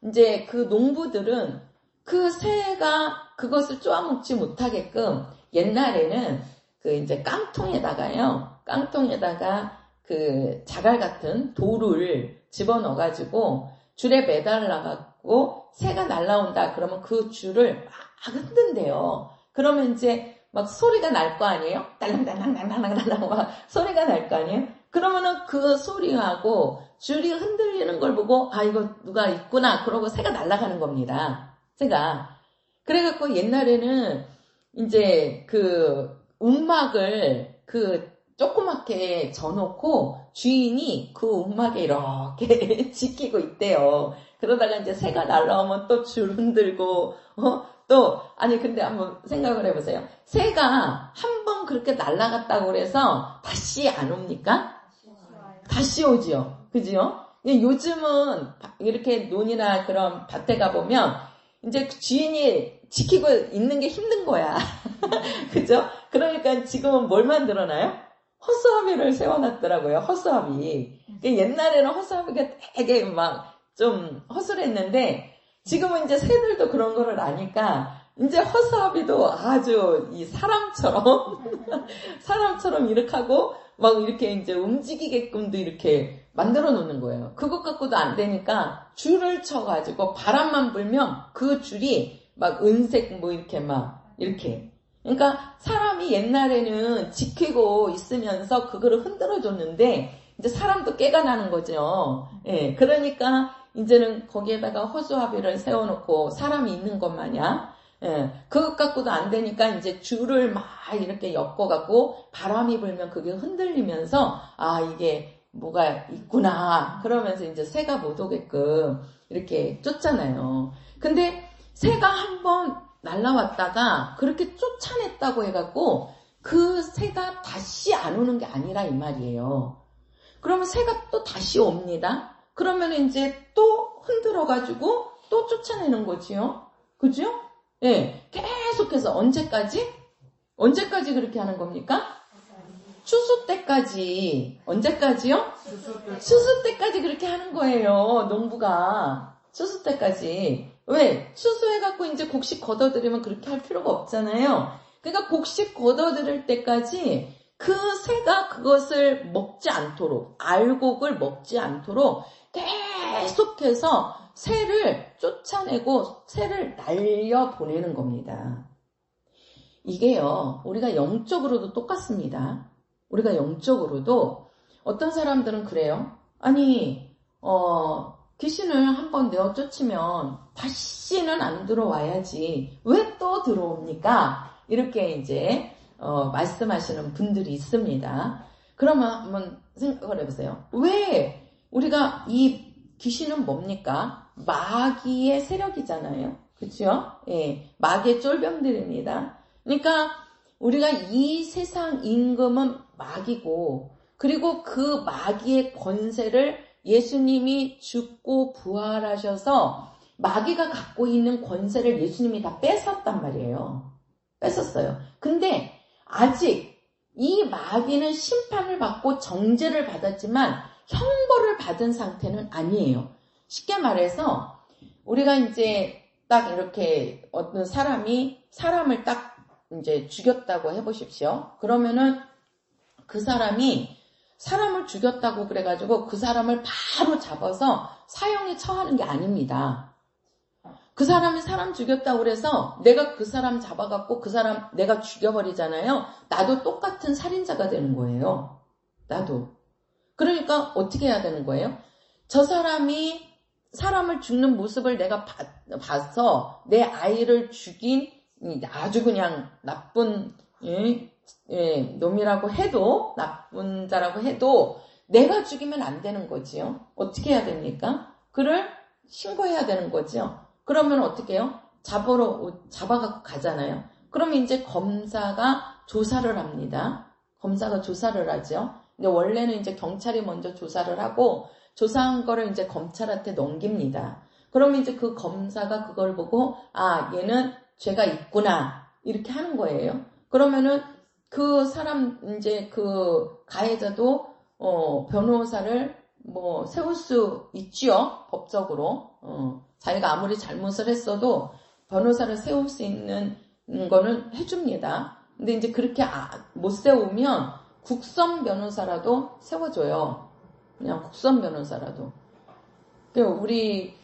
이제 그 농부들은 그 새가 그것을 쪼아먹지 못하게끔 옛날에는 그 이제 깡통에다가 그 자갈 같은 돌을 집어넣어가지고 줄에 매달라갖고 새가 날라온다. 그러면 그 줄을 막 흔든대요. 그러면 이제 막 소리가 날 거 아니에요? 딸랑딸랑딸랑딸랑 막 소리가 날 거 아니에요? 그러면은 그 소리하고 줄이 흔들리는 걸 보고 아 이거 누가 있구나 그러고 새가 날아가는 겁니다. 새가. 그래갖고 옛날에는 이제 그 움막을 그 조그맣게 져놓고 주인이 그 움막에 이렇게 지키고 있대요. 그러다가 이제 새가 날아오면 또 줄 흔들고 아니 근데 한번 생각을 해보세요. 새가 한 번 그렇게 날아갔다고 그래서 다시 안 옵니까? 다시 오지요. 그지요? 요즘은 이렇게 논이나 그런 밭에 가보면 이제 주인이 지키고 있는 게 힘든 거야. 그죠? 그러니까 지금은 뭘 만들어놔요? 허수아비를 세워놨더라고요. 허수아비. 옛날에는 허수아비가 되게 막 좀 허술했는데 지금은 이제 새들도 그런 거를 아니까 이제 허수아비도 아주 이 사람처럼 이렇게 하고 막 이렇게 이제 움직이게끔도 이렇게 만들어 놓는 거예요. 그것 갖고도 안 되니까 줄을 쳐가지고 바람만 불면 그 줄이 막 은색 뭐 이렇게 막 이렇게. 그러니까 사람이 옛날에는 지키고 있으면서 그거를 흔들어 줬는데 이제 사람도 깨가 나는 거죠. 예, 그러니까 이제는 거기에다가 허수아비를 세워놓고 사람이 있는 것 마냥 예, 그것 갖고도 안 되니까 이제 줄을 막 이렇게 엮어갖고 바람이 불면 그게 흔들리면서 아 이게 뭐가 있구나 그러면서 이제 새가 못 오게끔 이렇게 쫓잖아요. 근데 새가 한번 날라왔다가 그렇게 쫓아냈다고 해갖고 그 새가 다시 안 오는 게 아니라 이 말이에요. 그러면 새가 또 다시 옵니다. 그러면 이제 또 흔들어가지고 또 쫓아내는 거지요. 그죠? 예, 계속해서 언제까지 그렇게 하는 겁니까? 추수 때까지. 언제까지요? 추수 때까지 그렇게 하는 거예요. 농부가. 추수 때까지. 왜? 추수해갖고 이제 곡식 걷어들이면 그렇게 할 필요가 없잖아요. 그러니까 곡식 걷어들일 때까지 그 새가 그것을 먹지 않도록, 알곡을 먹지 않도록 계속해서 새를 쫓아내고 새를 날려보내는 겁니다. 이게요, 우리가 영적으로도 똑같습니다. 우리가 영적으로도 어떤 사람들은 그래요. 아니, 귀신을 한번 내어 쫓으면 다시는 안 들어와야지 왜 또 들어옵니까? 이렇게 이제 말씀하시는 분들이 있습니다. 그러면 한번 생각을 해보세요. 왜 우리가 이 귀신은 뭡니까? 마귀의 세력이잖아요. 그렇죠? 예, 마귀의 쫄병들입니다. 그러니까 우리가 이 세상 임금은 마귀고, 그리고 그 마귀의 권세를 예수님이 죽고 부활하셔서 마귀가 갖고 있는 권세를 예수님이 다 뺏었단 말이에요. 뺏었어요. 근데 아직 이 마귀는 심판을 받고 정죄를 받았지만 형벌을 받은 상태는 아니에요. 쉽게 말해서 우리가 이제 딱 이렇게 어떤 사람이 사람을 딱 이제 죽였다고 해보십시오. 그러면은 그 사람이 사람을 죽였다고 그래가지고 그 사람을 바로 잡아서 사형에 처하는 게 아닙니다. 그 사람이 사람 죽였다고 그래서 내가 그 사람 잡아갖고 그 사람 내가 죽여버리잖아요. 나도 똑같은 살인자가 되는 거예요. 나도. 그러니까 어떻게 해야 되는 거예요? 저 사람이 사람을 죽는 모습을 내가 봐서 내 아이를 죽인 아주 그냥 나쁜 놈이라고 해도, 나쁜 자라고 해도 내가 죽이면 안 되는 거지요. 어떻게 해야 됩니까? 그를 신고해야 되는 거죠. 그러면 어떻게 해요? 잡아갖고 가잖아요. 그러면 이제 검사가 조사를 합니다. 검사가 조사를 하죠. 근데 원래는 이제 경찰이 먼저 조사를 하고, 조사한 거를 이제 검찰한테 넘깁니다. 그러면 이제 그 검사가 그걸 보고, 아, 얘는 죄가 있구나. 이렇게 하는 거예요. 그러면은 그 사람, 이제 그 가해자도, 변호사를 세울 수 있지요. 법적으로. 자기가 아무리 잘못을 했어도 변호사를 세울 수 있는 거는 해줍니다. 근데 이제 그렇게 못 세우면 국선 변호사라도 세워줘요. 그냥 국선 변호사라도. 우리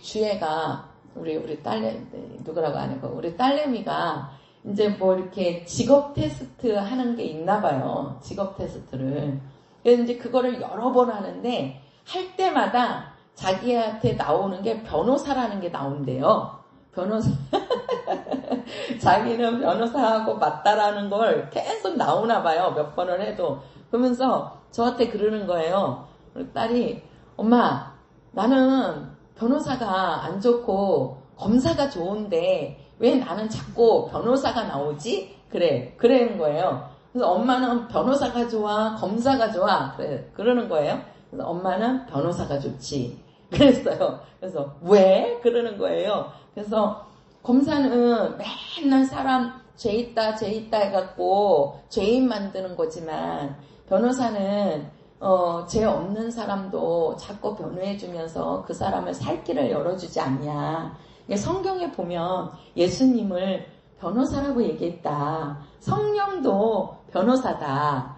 주애가, 우리 딸내미, 누구라고 안 해고, 우리 딸내미가 이제 이렇게 직업 테스트 하는 게 있나 봐요. 직업 테스트를. 그래서 이제 그거를 여러 번 하는데, 할 때마다 자기한테 나오는 게 변호사라는 게 나온대요. 변호사. 자기는 변호사하고 맞다라는 걸 계속 나오나 봐요. 몇 번을 해도. 그러면서 저한테 그러는 거예요. 우리 딸이, 엄마, 나는 변호사가 안 좋고 검사가 좋은데 왜 나는 자꾸 변호사가 나오지? 그러는 거예요. 그래서 엄마는 변호사가 좋아, 검사가 좋아. 그러는 거예요. 그래서 엄마는 변호사가 좋지. 그랬어요. 그래서 왜? 그러는 거예요. 그래서 검사는 맨날 사람 죄 있다 해갖고 죄인 만드는 거지만, 변호사는 죄 없는 사람도 자꾸 변호해주면서 그 사람을 살 길을 열어주지 않냐. 성경에 보면 예수님을 변호사라고 얘기했다. 성령도 변호사다.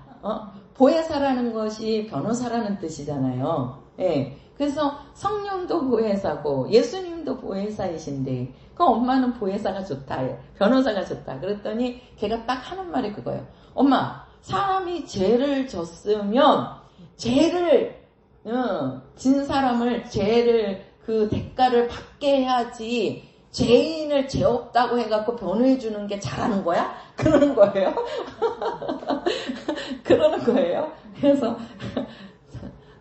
보혜사라는 것이 변호사라는 뜻이잖아요. 예. 그래서 성령도 보혜사고 예수님도 보혜사이신데, 그 엄마는 보혜사가 좋다, 변호사가 좋다. 그랬더니 걔가 딱 하는 말이 그거예요. 엄마, 사람이 죄를 졌으면 죄를 진 사람을 죄를 그 대가를 받게 해야지, 죄인을 죄 없다고 해갖고 변호해 주는 게 잘하는 거야? 그러는 거예요. 그러는 거예요. 그래서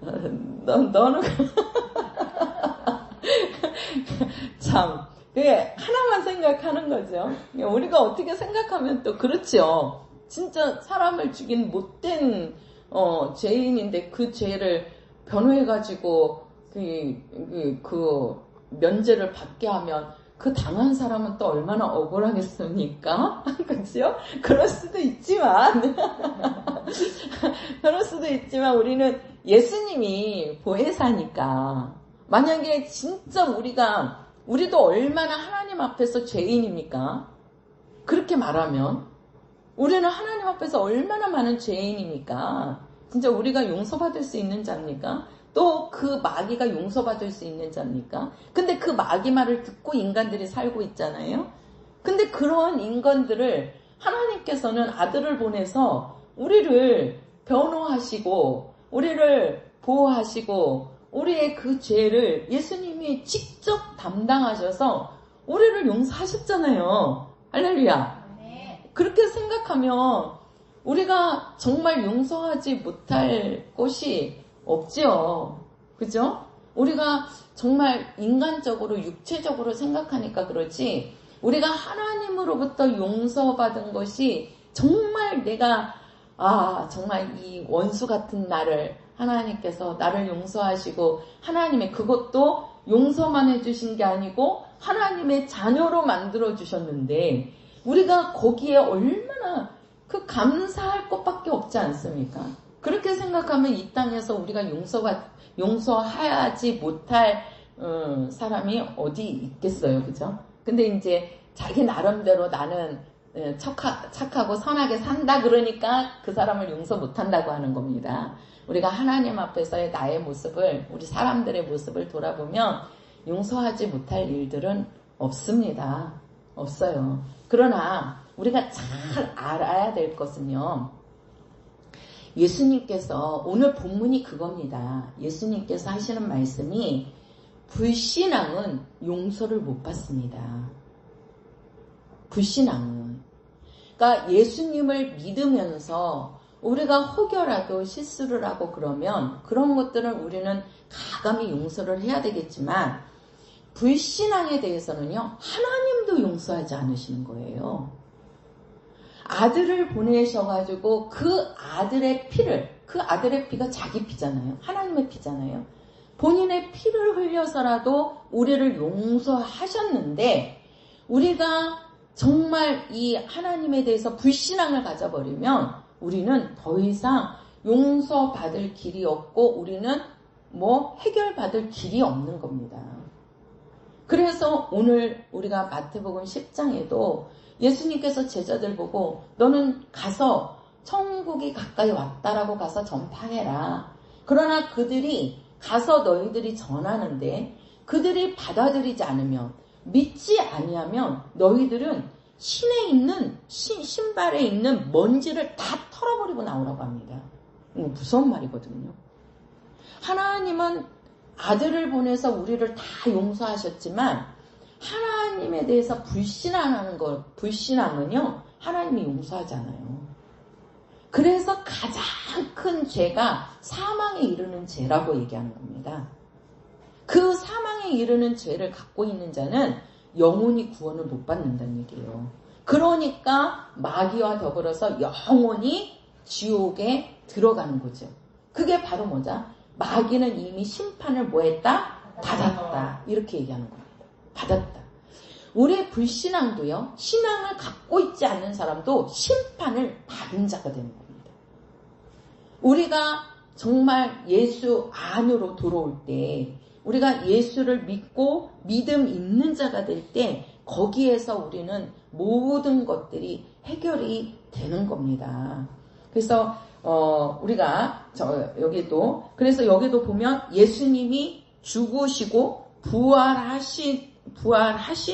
너는 참, 그게 하나만 생각하는 거죠. 우리가 어떻게 생각하면 또 그렇죠. 진짜 사람을 죽인 못된 죄인인데 그 죄를 변호해가지고 그 면죄를 받게 하면 그 당한 사람은 또 얼마나 억울하겠습니까? 그렇죠? 그럴 수도 있지만 우리는 예수님이 보혜사니까, 만약에 진짜 우리도 얼마나 하나님 앞에서 죄인입니까? 그렇게 말하면 우리는 하나님 앞에서 얼마나 많은 죄인입니까? 진짜 우리가 용서받을 수 있는 자입니까? 또 그 마귀가 용서받을 수 있는 자입니까? 근데 그 마귀 말을 듣고 인간들이 살고 있잖아요. 근데 그런 인간들을 하나님께서는 아들을 보내서 우리를 변호하시고 우리를 보호하시고 우리의 그 죄를 예수님이 직접 담당하셔서 우리를 용서하셨잖아요. 할렐루야. 그렇게 생각하면 우리가 정말 용서하지 못할 곳이 없지요. 그죠? 우리가 정말 인간적으로 육체적으로 생각하니까 그렇지, 우리가 하나님으로부터 용서받은 것이 정말 내가 정말 이 원수 같은 나를 하나님께서 나를 용서하시고, 하나님의 그것도 용서만 해주신 게 아니고 하나님의 자녀로 만들어 주셨는데, 우리가 거기에 얼마나 그 감사할 것밖에 없지 않습니까? 그렇게 생각하면 이 땅에서 우리가 용서하지 못할 사람이 어디 있겠어요, 그죠? 근데 이제 자기 나름대로 나는 착하고 선하게 산다 그러니까 그 사람을 용서 못한다고 하는 겁니다. 우리가 하나님 앞에서의 나의 모습을, 우리 사람들의 모습을 돌아보면 용서하지 못할 일들은 없습니다. 없어요. 그러나 우리가 잘 알아야 될 것은요, 예수님께서, 오늘 본문이 그겁니다. 예수님께서 하시는 말씀이 불신앙은 용서를 못 받습니다. 불신앙은. 그러니까 예수님을 믿으면서 우리가 혹여라도 실수를 하고 그러면 그런 것들을 우리는 가감히 용서를 해야 되겠지만, 불신앙에 대해서는요, 하나님도 용서하지 않으시는 거예요. 아들을 보내셔가지고 그 아들의 피를, 그 아들의 피가 자기 피잖아요. 하나님의 피잖아요. 본인의 피를 흘려서라도 우리를 용서하셨는데, 우리가 정말 이 하나님에 대해서 불신앙을 가져버리면 우리는 더 이상 용서받을 길이 없고 우리는 해결받을 길이 없는 겁니다. 그래서 오늘 우리가 마태복음 10장에도 예수님께서 제자들 보고 너는 가서 천국이 가까이 왔다라고 가서 전파해라. 그러나 그들이 가서 너희들이 전하는데 그들이 받아들이지 않으면, 믿지 아니하면 너희들은 신에 있는 신발에 있는 먼지를 다 털어버리고 나오라고 합니다. 무서운 말이거든요. 하나님은 아들을 보내서 우리를 다 용서하셨지만 하나님에 대해서 불신앙은요, 하나님이 용서하지 않아요. 그래서 가장 큰 죄가 사망에 이르는 죄라고 얘기하는 겁니다. 그 사망에 이르는 죄를 갖고 있는 자는 영원히 구원을 못 받는다는 얘기예요. 그러니까 마귀와 더불어서 영원히 지옥에 들어가는 거죠. 그게 바로 뭐죠? 마귀는 이미 심판을 뭐했다? 받았다. 이렇게 얘기하는 겁니다. 받았다. 우리의 불신앙도요, 신앙을 갖고 있지 않는 사람도 심판을 받은 자가 되는 겁니다. 우리가 정말 예수 안으로 들어올 때, 우리가 예수를 믿고 믿음 있는 자가 될 때 거기에서 우리는 모든 것들이 해결이 되는 겁니다. 그래서 우리가 그래서 여기도 보면 예수님이 죽으시고 부활하신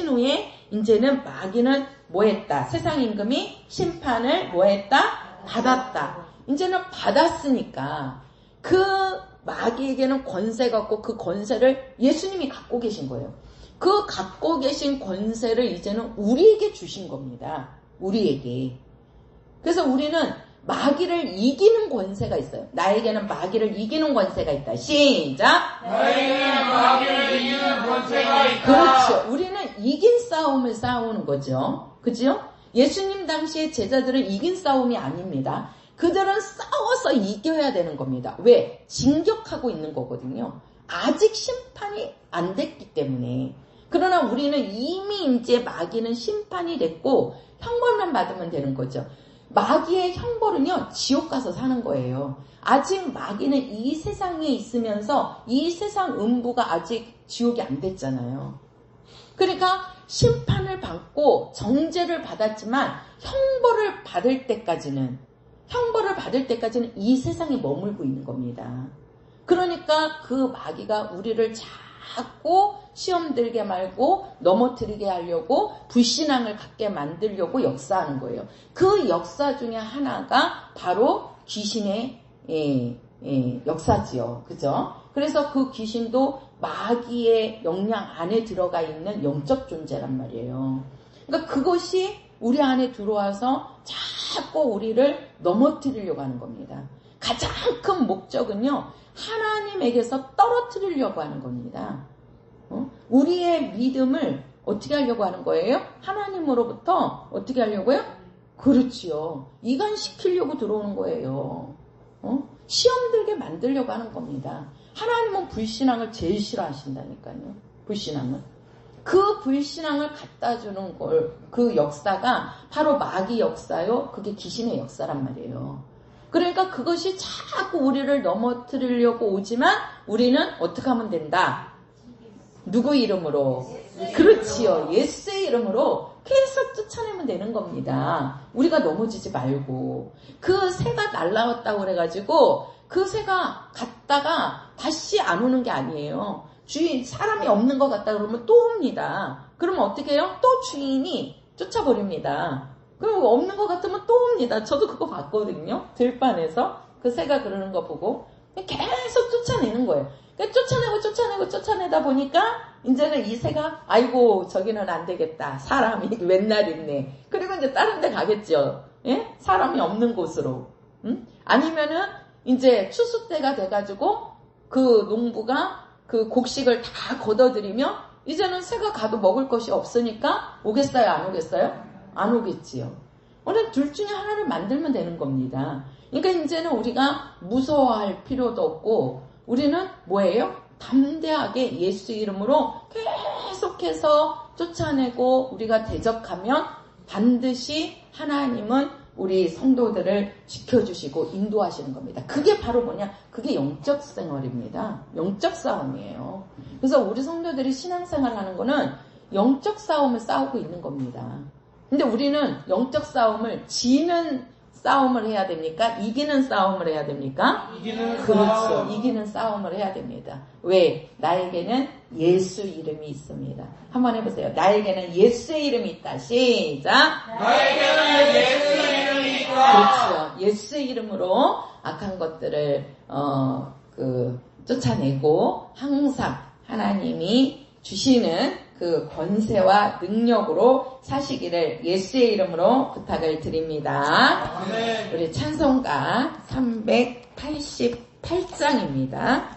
후에 이제는 마귀는 뭐했다? 세상 임금이 심판을 뭐했다? 받았다. 이제는 받았으니까 그 마귀에게는 권세가 없고 그 권세를 예수님이 갖고 계신 거예요. 그 갖고 계신 권세를 이제는 우리에게 주신 겁니다. 우리에게. 그래서 우리는 마귀를 이기는 권세가 있어요. 나에게는 마귀를 이기는 권세가 있다. 시작! 너희는 마귀를 이기는 권세가 있다. 그렇죠. 우리는 이긴 싸움을 싸우는 거죠. 그죠? 예수님 당시의 제자들은 이긴 싸움이 아닙니다. 그들은 싸워서 이겨야 되는 겁니다. 왜? 진격하고 있는 거거든요. 아직 심판이 안 됐기 때문에. 그러나 우리는 이미 이제 마귀는 심판이 됐고 형벌만 받으면 되는 거죠. 마귀의 형벌은요, 지옥 가서 사는 거예요. 아직 마귀는 이 세상에 있으면서 이 세상 음부가 아직 지옥이 안 됐잖아요. 그러니까 심판을 받고 정죄를 받았지만 형벌을 받을 때까지는 이 세상에 머물고 있는 겁니다. 그러니까 그 마귀가 우리를 자꾸 시험 들게 말고 넘어뜨리게 하려고 불신앙을 갖게 만들려고 역사하는 거예요. 그 역사 중에 하나가 바로 귀신의 역사지요. 그죠? 그래서 그 귀신도 마귀의 영향 안에 들어가 있는 영적 존재란 말이에요. 그러니까 그것이 우리 안에 들어와서 자꾸 우리를 넘어뜨리려고 하는 겁니다. 가장 큰 목적은요, 하나님에게서 떨어뜨리려고 하는 겁니다. 우리의 믿음을 어떻게 하려고 하는 거예요? 하나님으로부터 어떻게 하려고요? 그렇지요. 이간시키려고 들어오는 거예요. 시험 들게 만들려고 하는 겁니다. 하나님은 불신앙을 제일 싫어하신다니까요. 불신앙은. 그 불신앙을 갖다 주는 그 역사가 바로 마귀 역사요. 그게 귀신의 역사란 말이에요. 그러니까 그것이 자꾸 우리를 넘어뜨리려고 오지만 우리는 어떻게 하면 된다? 누구 이름으로? 그렇지요. 예수의 이름으로 계속 쫓아내면 되는 겁니다. 우리가 넘어지지 말고. 그 새가 날라왔다고 그래가지고 그 새가 갔다가 다시 안 오는 게 아니에요. 주인, 사람이 없는 것 같다 그러면 또 옵니다. 그러면 어떻게 해요? 또 주인이 쫓아버립니다. 그럼 없는 것 같으면 또 옵니다. 저도 그거 봤거든요. 들판에서 그 새가 그러는 거 보고 계속 쫓아내는 거예요. 그러니까 쫓아내다 보니까 이제는 이 새가 아이고 저기는 안 되겠다. 사람이 맨날 있네. 그리고 이제 다른 데 가겠죠. 예? 사람이 없는 곳으로. 아니면은 이제 추수 때가 돼가지고 그 농부가 그 곡식을 다 걷어들이면 이제는 새가 가도 먹을 것이 없으니까 오겠어요? 안 오겠어요? 안 오겠지요. 오늘 둘 중에 하나를 만들면 되는 겁니다. 그러니까 이제는 우리가 무서워할 필요도 없고 우리는 뭐예요? 담대하게 예수 이름으로 계속해서 쫓아내고 우리가 대적하면 반드시 하나님은 우리 성도들을 지켜주시고 인도하시는 겁니다. 그게 바로 뭐냐? 그게 영적 생활입니다. 영적 싸움이에요. 그래서 우리 성도들이 신앙생활 하는 거는 영적 싸움을 싸우고 있는 겁니다. 근데 우리는 영적 싸움을 지는 싸움을 해야 됩니까? 이기는 싸움을 해야 됩니까? 그렇죠. 이기는 싸움을 해야 됩니다. 왜? 나에게는 예수 이름이 있습니다. 한번 해보세요. 나에게는 예수의 이름이 있다. 시작. 나에게는 예수의 이름이 있다. 그렇죠. 예수의 이름으로 악한 것들을 쫓아내고 항상 하나님이 주시는 그 권세와 능력으로 사시기를 예수의 이름으로 부탁을 드립니다. 아멘. 우리 찬송가 388장입니다.